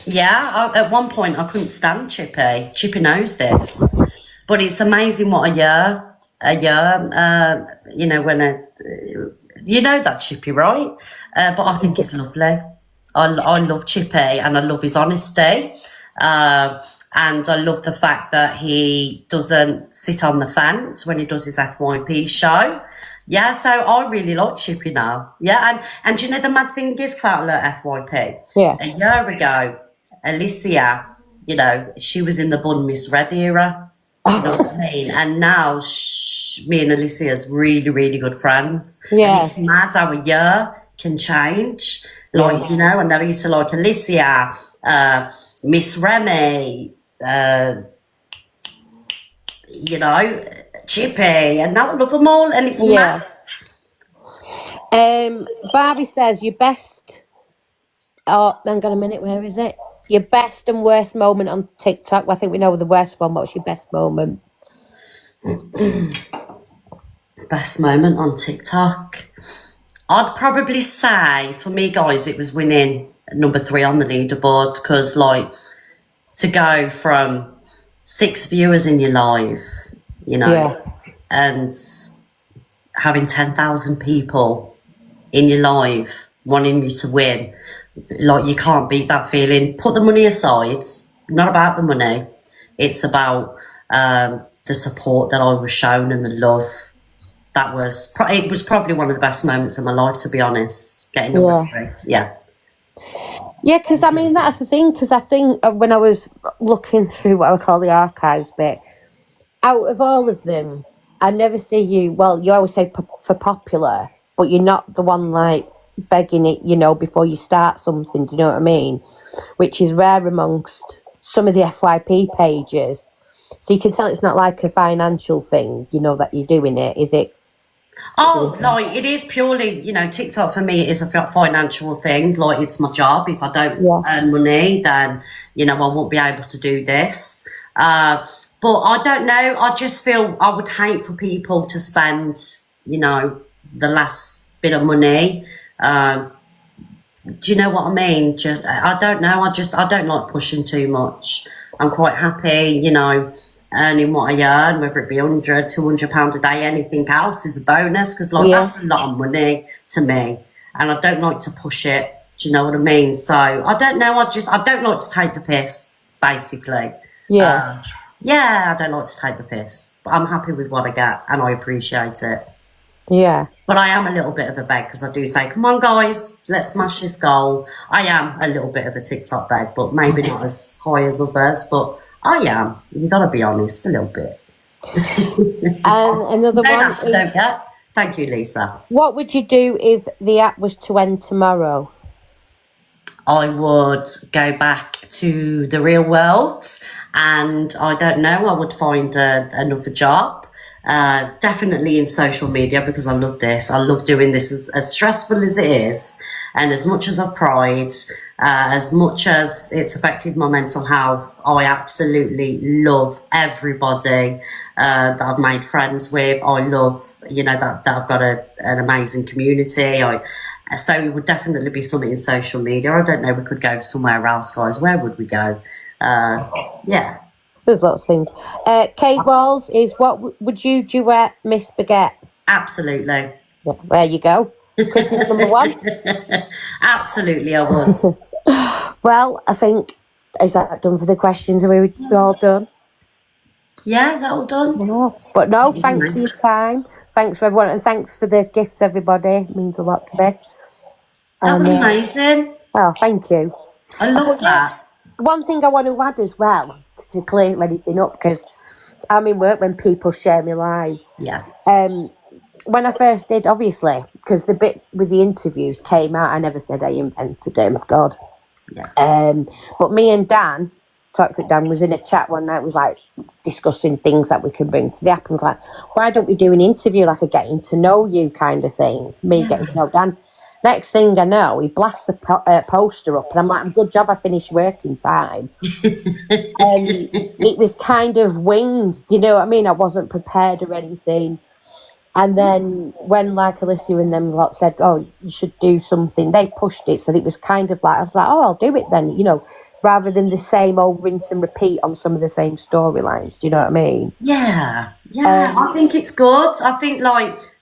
Yeah, at one point I couldn't stand Chippy. Chippy knows this. But it's amazing what a year, you know, you know that Chippy, right? But I think he's lovely. I love Chippy, and I love his honesty. And I love the fact that he doesn't sit on the fence when he does his FYP show. Yeah, so I really like Chippy now. Yeah, and do you know the mad thing is, Clout Alert FYP? Yeah. A year ago, Alicia, you know, she was in the Bun Misread era. You know what I mean? And now me and Alicia's really, really good friends. Yeah. And it's mad how a year can change. Like, you know, I never used to like Alicia, Miss Remy, you know, Chippy, and now I love them all, and it's mad. Barbie says your best. Oh, hang on a minute. Where is it? Your best and worst moment on TikTok. Well, I think we know the worst one. What's your best moment? Best moment on TikTok. I'd probably say, for me, guys, it was winning number 3 on the leaderboard, because, like, to go from 6 viewers in your live, you know, and having 10,000 people in your live wanting you to win, like, you can't beat that feeling. Put the money aside. Not about the money. It's about the support that I was shown and the love. It was probably one of the best moments of my life, to be honest. Getting number 3. Yeah. Yeah, because I mean, that's the thing, because I think when I was looking through what I would call the archives bit, out of all of them, I never see you, well, you always say for popular, but you're not the one, like, begging it, you know, before you start something, do you know what I mean? Which is rare amongst some of the FYP pages. So you can tell it's not like a financial thing, you know, that you're doing it, is it? Oh, like, it is purely, you know, TikTok for me is a financial thing. Like, it's my job. If I don't earn money, then, you know, I won't be able to do this. But I don't know. I just feel I would hate for people to spend, you know, the last bit of money. Do you know what I mean? Just, I don't know. I don't like pushing too much. I'm quite happy, you know, earning what I earn, whether it be £100, £200 a day, anything else is a bonus, because, like, that's a lot of money to me. and I don't like to push it. Do you know what I mean? So I don't know. I don't like to take the piss, basically. Yeah. Yeah, I don't like to take the piss, but I'm happy with what I get, and I appreciate it. Yeah. But I am a little bit of a beg because I do say, come on, guys, let's smash this goal. I am a little bit of a TikTok beg, but maybe not as high as others, but I am. You got to be honest, a little bit. And another Don't one. ask, don't get. Thank you, Lisa. What would you do if the app was to end tomorrow? I would go back to the real world, and I don't know, I would find another job. Definitely in social media, because I love this. I love doing this, as stressful as it is, and as much as I've cried, as much as it's affected my mental health. I absolutely love everybody that I've made friends with. I love, that I've got an amazing community. So it would definitely be something in social media. I don't know, we could go somewhere else, guys. Where would we go? Yeah. There's lots of things. Kate Walls is, what would you duet Miss Baguette? Absolutely. Yeah, there you go. Christmas number one. Absolutely, I would. Well, I think, is that done for the questions? Are we all done? Yeah, that all done. No. But no, That thanks was for your time. Thanks for everyone, and thanks for the gifts, everybody. It means a lot to me. That was And, amazing. Oh, thank you. I love that. One thing I want to add as well, to clear anything up, because I'm in work when people share my lives. Yeah. When I first did, obviously, because the bit with the interviews came out, I never said I invented it, my God. Yeah. But me and Dan, Toxic Dan, was in a chat one night, was like discussing things that we can bring to the app, and was like, why don't we do an interview, like a getting to know you kind of thing? Me getting to know Dan. Next thing I know, he blasts a poster up, and I'm like, good job I finished work in time. It was kind of winged, do you know what I mean? I wasn't prepared or anything. And then when like Alicia and them lot said, oh, you should do something, they pushed it. So it was kind of like, I was like, oh, I'll do it then, rather than the same old rinse and repeat on some of the same storylines. Do you know what I mean? Yeah. I think it's good. I think,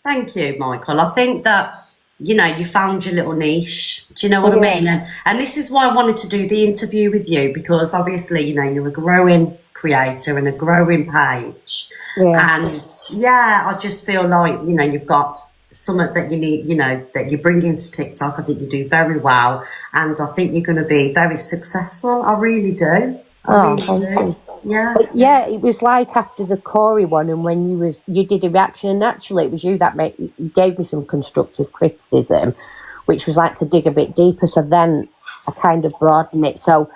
thank you, Michael. I think that, you found your little niche. Do you know what I mean? And this is why I wanted to do the interview with you, because obviously, you're a growing creator and a growing page. Yeah. And I just feel like, you've got something that you need, that you bring into TikTok. I think you do very well. And I think you're going to be very successful. I really do. I really do. You. Yeah. But yeah, it was like after the Corey one, and when you did a reaction, and naturally it was you that you gave me some constructive criticism, which was like to dig a bit deeper. So then I kind of broadened it. So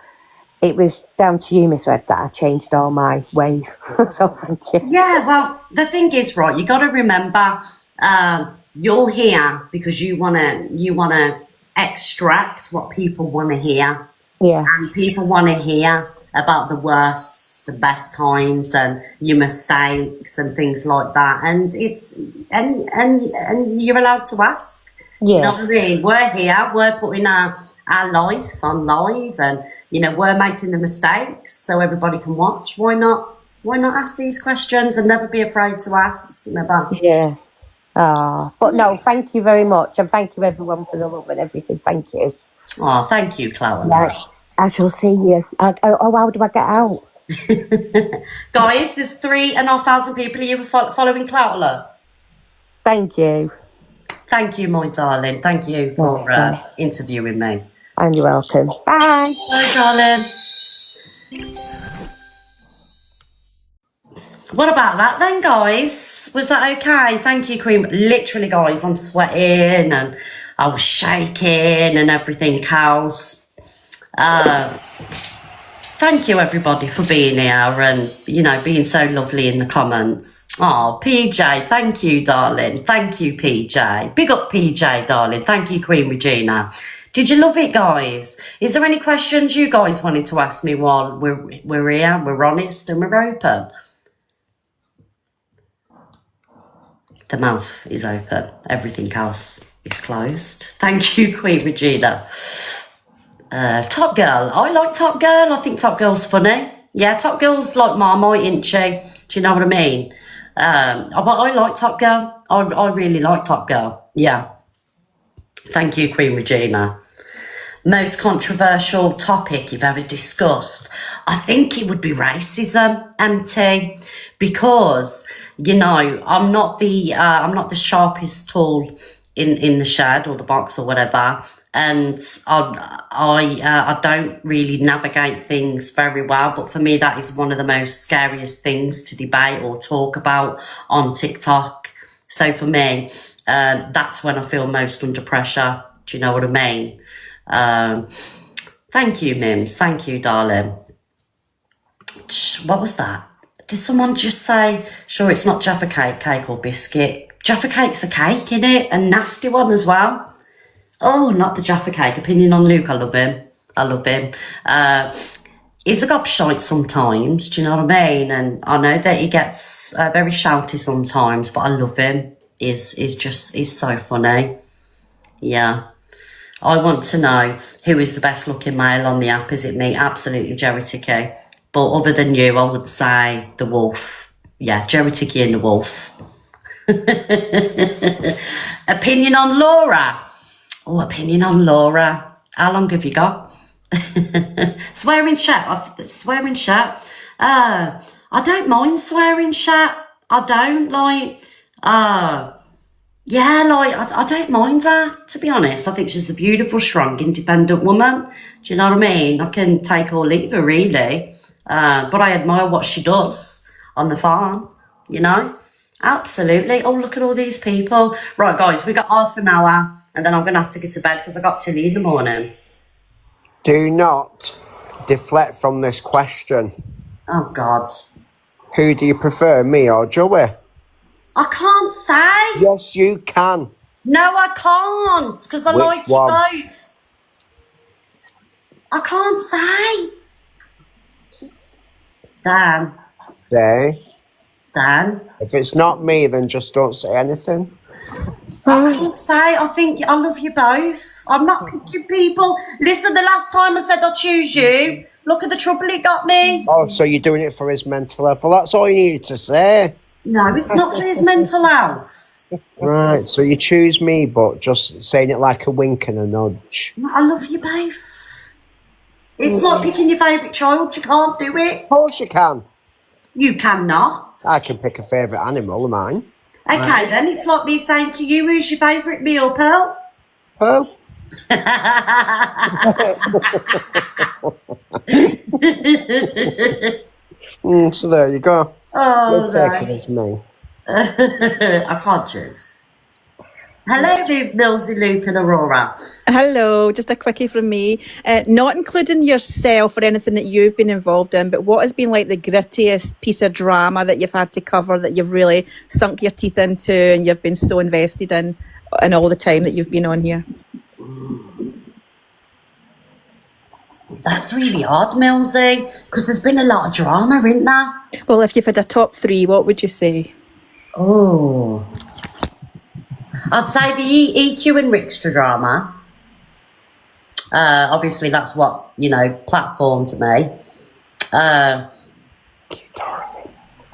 it was down to you, Miss Red, that I changed all my ways. So thank you. Yeah, well, the thing is, right, you got to remember, you're here because you wanna extract what people want to hear. Yeah. And people want to hear about the worst, the best times, and your mistakes and things like that. And it's and you're allowed to ask. Yeah. Do you know what I mean? We're here. We're putting our life on live, and we're making the mistakes so everybody can watch. Why not ask these questions and never be afraid to ask? Yeah. But no, thank you very much, and thank you everyone for the love and everything. Thank you. Oh, thank you, Clara. Right. I shall see you. How do I get out? Guys, there's 3,500 people here following Clara. Thank you. Thank you, my darling. Thank you for interviewing me. And you're welcome. Bye. Bye, darling. What about that then, guys? Was that okay? Thank you, Queen. Literally, guys, I'm sweating and I was shaking and everything else. Thank you, everybody, for being here and, being so lovely in the comments. Oh, PJ, thank you, darling. Thank you, PJ. Big up, PJ, darling. Thank you, Queen Regina. Did you love it, guys? Is there any questions you guys wanted to ask me while we're here, we're honest and we're open? The mouth is open. Everything else is closed. Thank you, Queen Regina. Top Girl. I like Top Girl. I think Top Girl's funny. Yeah, Top Girl's like Marmite, isn't she? Do you know what I mean? But I like Top Girl. I really like Top Girl. Yeah. Thank you, Queen Regina. Most controversial topic you've ever discussed? I think it would be racism, MT, because I'm not the sharpest tool in the shed or the box or whatever, and I don't really navigate things very well. But for me, that is one of the most scariest things to debate or talk about on TikTok. So for me, that's when I feel most under pressure. Do you know what I mean? Thank you, Mims. Thank you, darling. What was that? Did someone just say, sure, it's not Jaffa cake or biscuit? Jaffa cake's a cake, innit? A nasty one as well. Oh, not the Jaffa cake. Opinion on Luke, I love him. He's a gobshite sometimes, do you know what I mean? And I know that he gets very shouty sometimes, but I love him. He's so funny. Yeah. I want to know who is the best looking male on the app. Is it me? Absolutely, Jerry Ticky. But other than you, I would say the wolf. Yeah, Jerry Ticky and the wolf. Opinion on Laura. Oh, opinion on Laura. How long have you got? Swearing chat. I don't mind swearing chat. I don't I don't mind her, to be honest. I think she's a beautiful, strong, independent woman. Do you know what I mean? I can take or leave her, really. But I admire what she does on the farm, Absolutely. Oh, look at all these people. Right, guys, we got half an hour, and then I'm going to have to get to bed because I got Tilly in the morning. Do not deflect from this question. Oh, God. Who do you prefer, me or Joey? I can't say. Yes, you can. No, I can't, because I Which like you one? both. I can't say. Dan. If it's not me, then just don't say anything. I can't say. I think I love you both. I'm not picking people. Listen, the last time I said I'll choose you, look at the trouble it got me. Oh, so you're doing it for his mental health. Well, that's all you needed to say. No, it's not for his mental health. Right, so you choose me, but just saying it like a wink and a nudge. I love you both. It's like picking your favourite child. You can't do it. Of course you can. You cannot. I can pick a favourite animal of mine. Okay, then it's like me saying to you, who's your favourite meal, Pearl? Pearl? So there you go. Oh, You'll take it as me. I can't choose. Hello, Milsey, Luke and Aurora. Hello, just a quickie from me. Not including yourself or anything that you've been involved in, but what has been like the grittiest piece of drama that you've had to cover that you've really sunk your teeth into and you've been so invested in all the time that you've been on here? That's really odd, Milsey, because there's been a lot of drama, isn't there? Well, if you've had a top three, what would you say? Oh, I'd say the EQ and Rickster drama. Obviously, that's what, platformed me.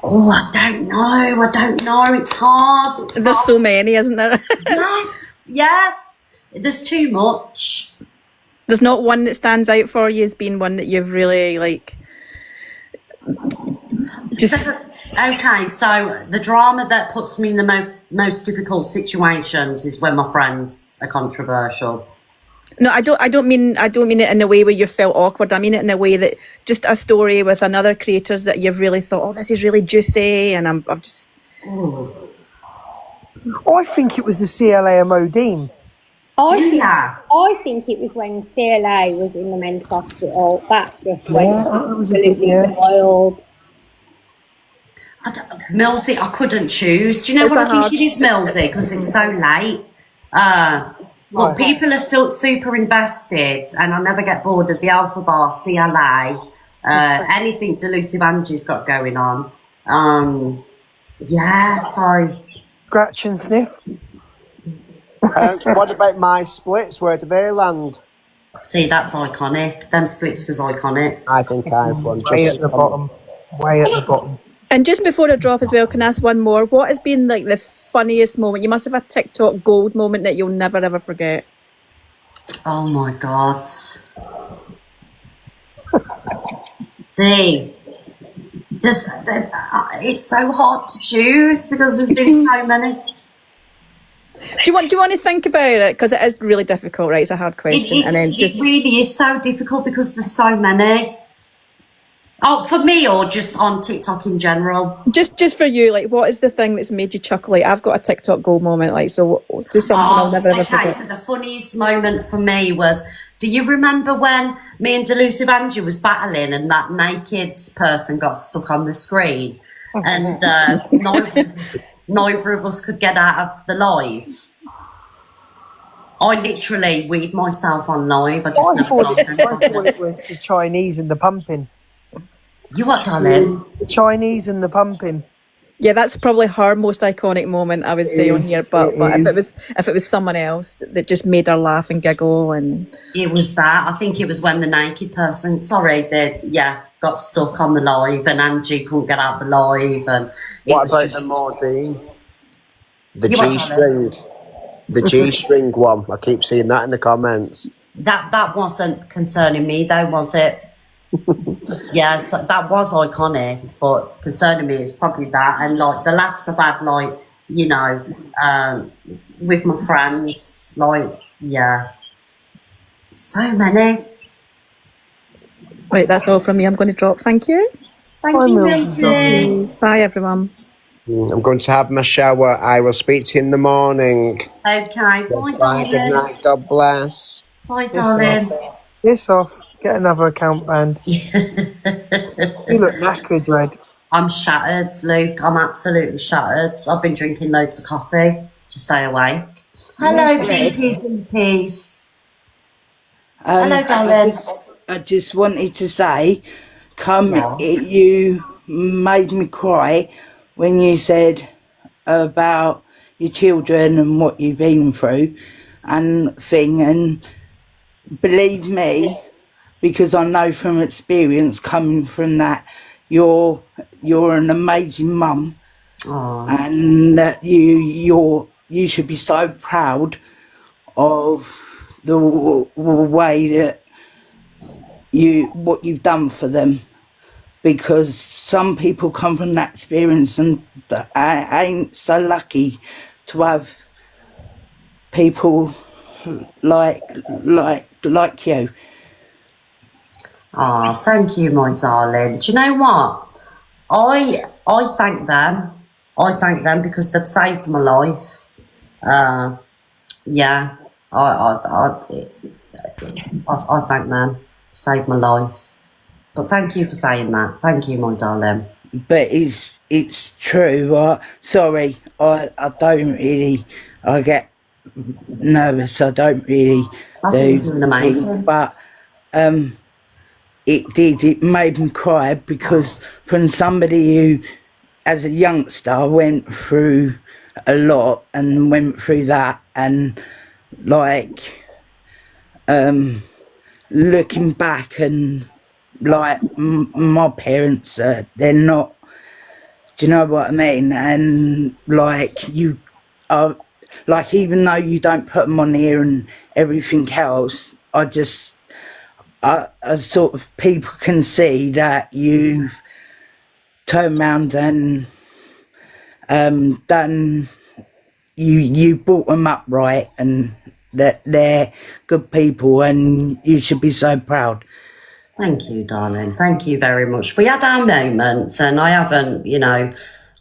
Oh, I don't know. It's hard. There's so many, isn't there? Yes. There's too much. There's not one that stands out for you as being one that you've really, Okay, so the drama that puts me in the most difficult situations is when my friends are controversial. No, I don't mean it in a way where you felt awkward. I mean it in a way that just a story with another creators that you've really thought, oh, this is really juicy, and I'm just. I think it was the CLA Modine. I think it was when CLA was in the mental hospital. That just went absolutely wild. Milsey, I couldn't choose. Do you know what I think it is, Milsey? Because it's so late. Look, people are still super invested, and I never get bored of the Alpha Bar, CLA, anything Delusive Angie's got going on. Scratch and sniff. What about my splits? Where do they land? See, that's iconic. Them splits was iconic. I think I've won. Way at the bottom. And just before I drop as well, can I ask one more? What has been like the funniest moment? You must have a TikTok gold moment that you'll never ever forget. Oh my God. See, it's so hard to choose because there's been so many. Do you want to think about it, because it is really difficult, right? It's a hard question, and then just It really is so difficult because there's so many. Oh, for me or just on TikTok in general? just for you, like, what is the thing that's made you chuckle? Like, I've got a TikTok gold moment, like, so just something I'll never ever Okay, forget. so the funniest moment for me was, do you remember when me and Delusive Angie was battling and that naked person got stuck on the screen and neither of us could get out of the live? I literally weed myself on live. I just I never thought thought it was the Chinese and the pumping. You what, darling? The Chinese and the pumping. Yeah, that's probably her most iconic moment, I would say, on here. But it if it was someone else that just made her laugh and giggle, and It was that. I think it was when the naked person, got stuck on the live and Angie couldn't get out the live. And it What was about just, the Maudine? The You what, G-string. The G-string one. I keep seeing that in the comments. that wasn't concerning me though, was it? Yeah, so that was iconic, but concerning me it's probably that, and like the laughs I've had, like, you know, with my friends, like, yeah, so many. right, that's all from me. I'm going to drop. Thank you. Thank you, Rosie. Bye, everyone. I'm going to have my shower. I will speak to you in the morning. Okay, bye, Bye, good darling. night, God bless. Bye, darling. Piss off. Get another account banned. You look knackered, Red. I'm shattered, Luke. I'm absolutely shattered. I've been drinking loads of coffee to stay awake. Hello, peace. Hello, darling. I just wanted to say, you made me cry when you said about your children and what you've been through and thing. And believe me, because I know from experience coming from that, you're an amazing mum, and that you should be so proud of the way that what you've done for them, because some people come from that experience and I ain't so lucky to have people like you. Oh, thank you, my darling. Do you know what? I thank them. I thank them because they've saved my life. Yeah, I thank them. Saved my life. But thank you for saying that. Thank you, my darling. But it's true. Sorry, I don't really. I get nervous. I don't really I think you're doing amazing. But it made me cry because from somebody who, as a youngster, went through a lot and went through that, and like looking back and like my parents, they're not. Do you know what I mean? And like you are, like, even though you don't put them on here and everything else, I sort of, people can see that you turn around and done. You brought them up right, and that they're good people, and you should be so proud. Thank you, darling. Thank you very much. We had our moments, and I haven't,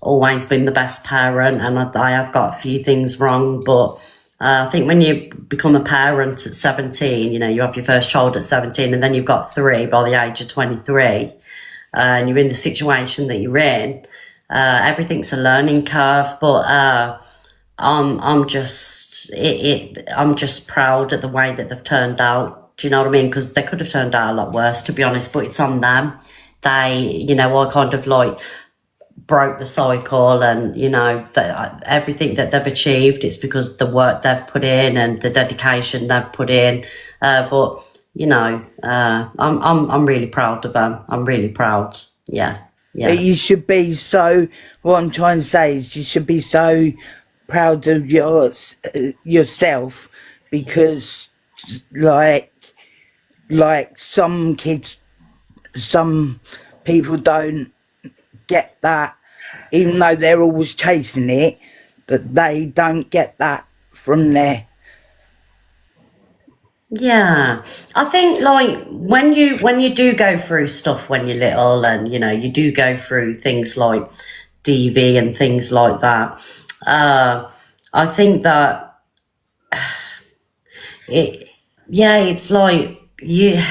always been the best parent, and I have got a few things wrong, but I think when you become a parent at 17, you have your first child at 17, and then you've got 3 by the age of 23, and you're in the situation that you're in. Everything's a learning curve, but I'm just proud of the way that they've turned out. Do you know what I mean? Because they could have turned out a lot worse, to be honest, but it's on them. They, I kind of like broke the cycle, and everything that they've achieved, it's because the work they've put in and the dedication they've put in. But I'm really proud of them. I'm really proud. Yeah. You should be so. What I'm trying to say is, you should be so proud of yourself, because like some kids, some people don't get that, even though they're always chasing it, that they don't get that from there. Yeah, I think like when you do go through stuff when you're little, and you know you do go through things like DV and things like that. I think that it's like you.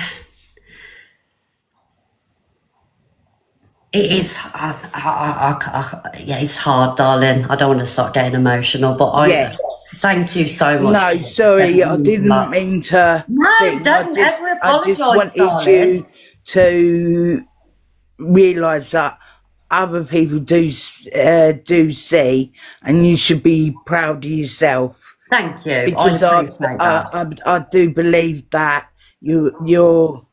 It's it's hard, darling. I don't want to start getting emotional, but I thank you so much. No, sorry, I didn't mean to. No, don't ever I just apologise, wanted you to realise that other people do see, and you should be proud of yourself. Thank you. Because I appreciate that. I do believe that your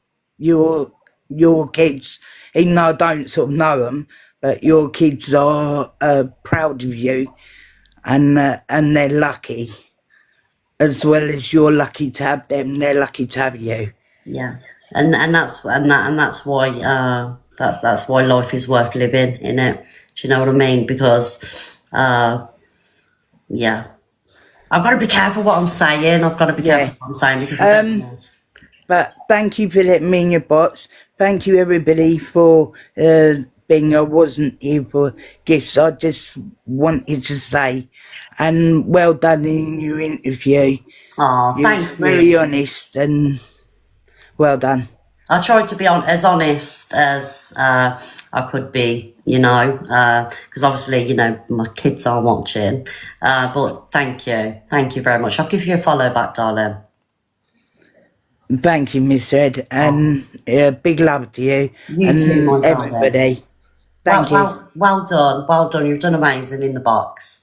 kids, even though I don't sort of know them, but your kids are proud of you, and they're lucky, as well as you're lucky to have them. They're lucky to have you. Yeah, and that's why that's why life is worth living, innit? Do you know what I mean? Because yeah, I've got to be careful what I'm saying. I've got to be careful what I'm saying because I don't know. But thank you for letting me in your box. Thank you everybody for being. I wasn't here for gifts. I just wanted to say, and well done in your interview. Oh, thank you. Very honest and well done. I tried to be as honest as I could be, you know, because obviously, you know, my kids are watching. But thank you very much. I'll give you a follow back, darling. Thank you, Miss Ed, and big love to you. You and too, my darling. everybody. Thank you. Well done. You've done amazing in the box.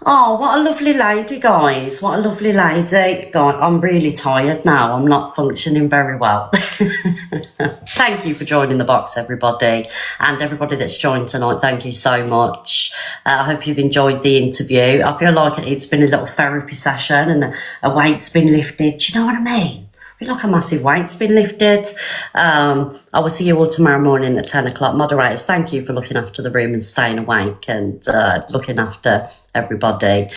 Oh, what a lovely lady, guys. What a lovely lady. God, I'm really tired now. I'm not functioning very well. Thank you for joining the box, everybody. And everybody that's joined tonight, thank you so much. I hope you've enjoyed the interview. I feel like it's been a little therapy session and a weight's been lifted. Do you know what I mean? I feel like a massive weight's been lifted. I will see you all tomorrow morning at 10 o'clock. Moderators, thank you for looking after the room and staying awake and looking after everybody.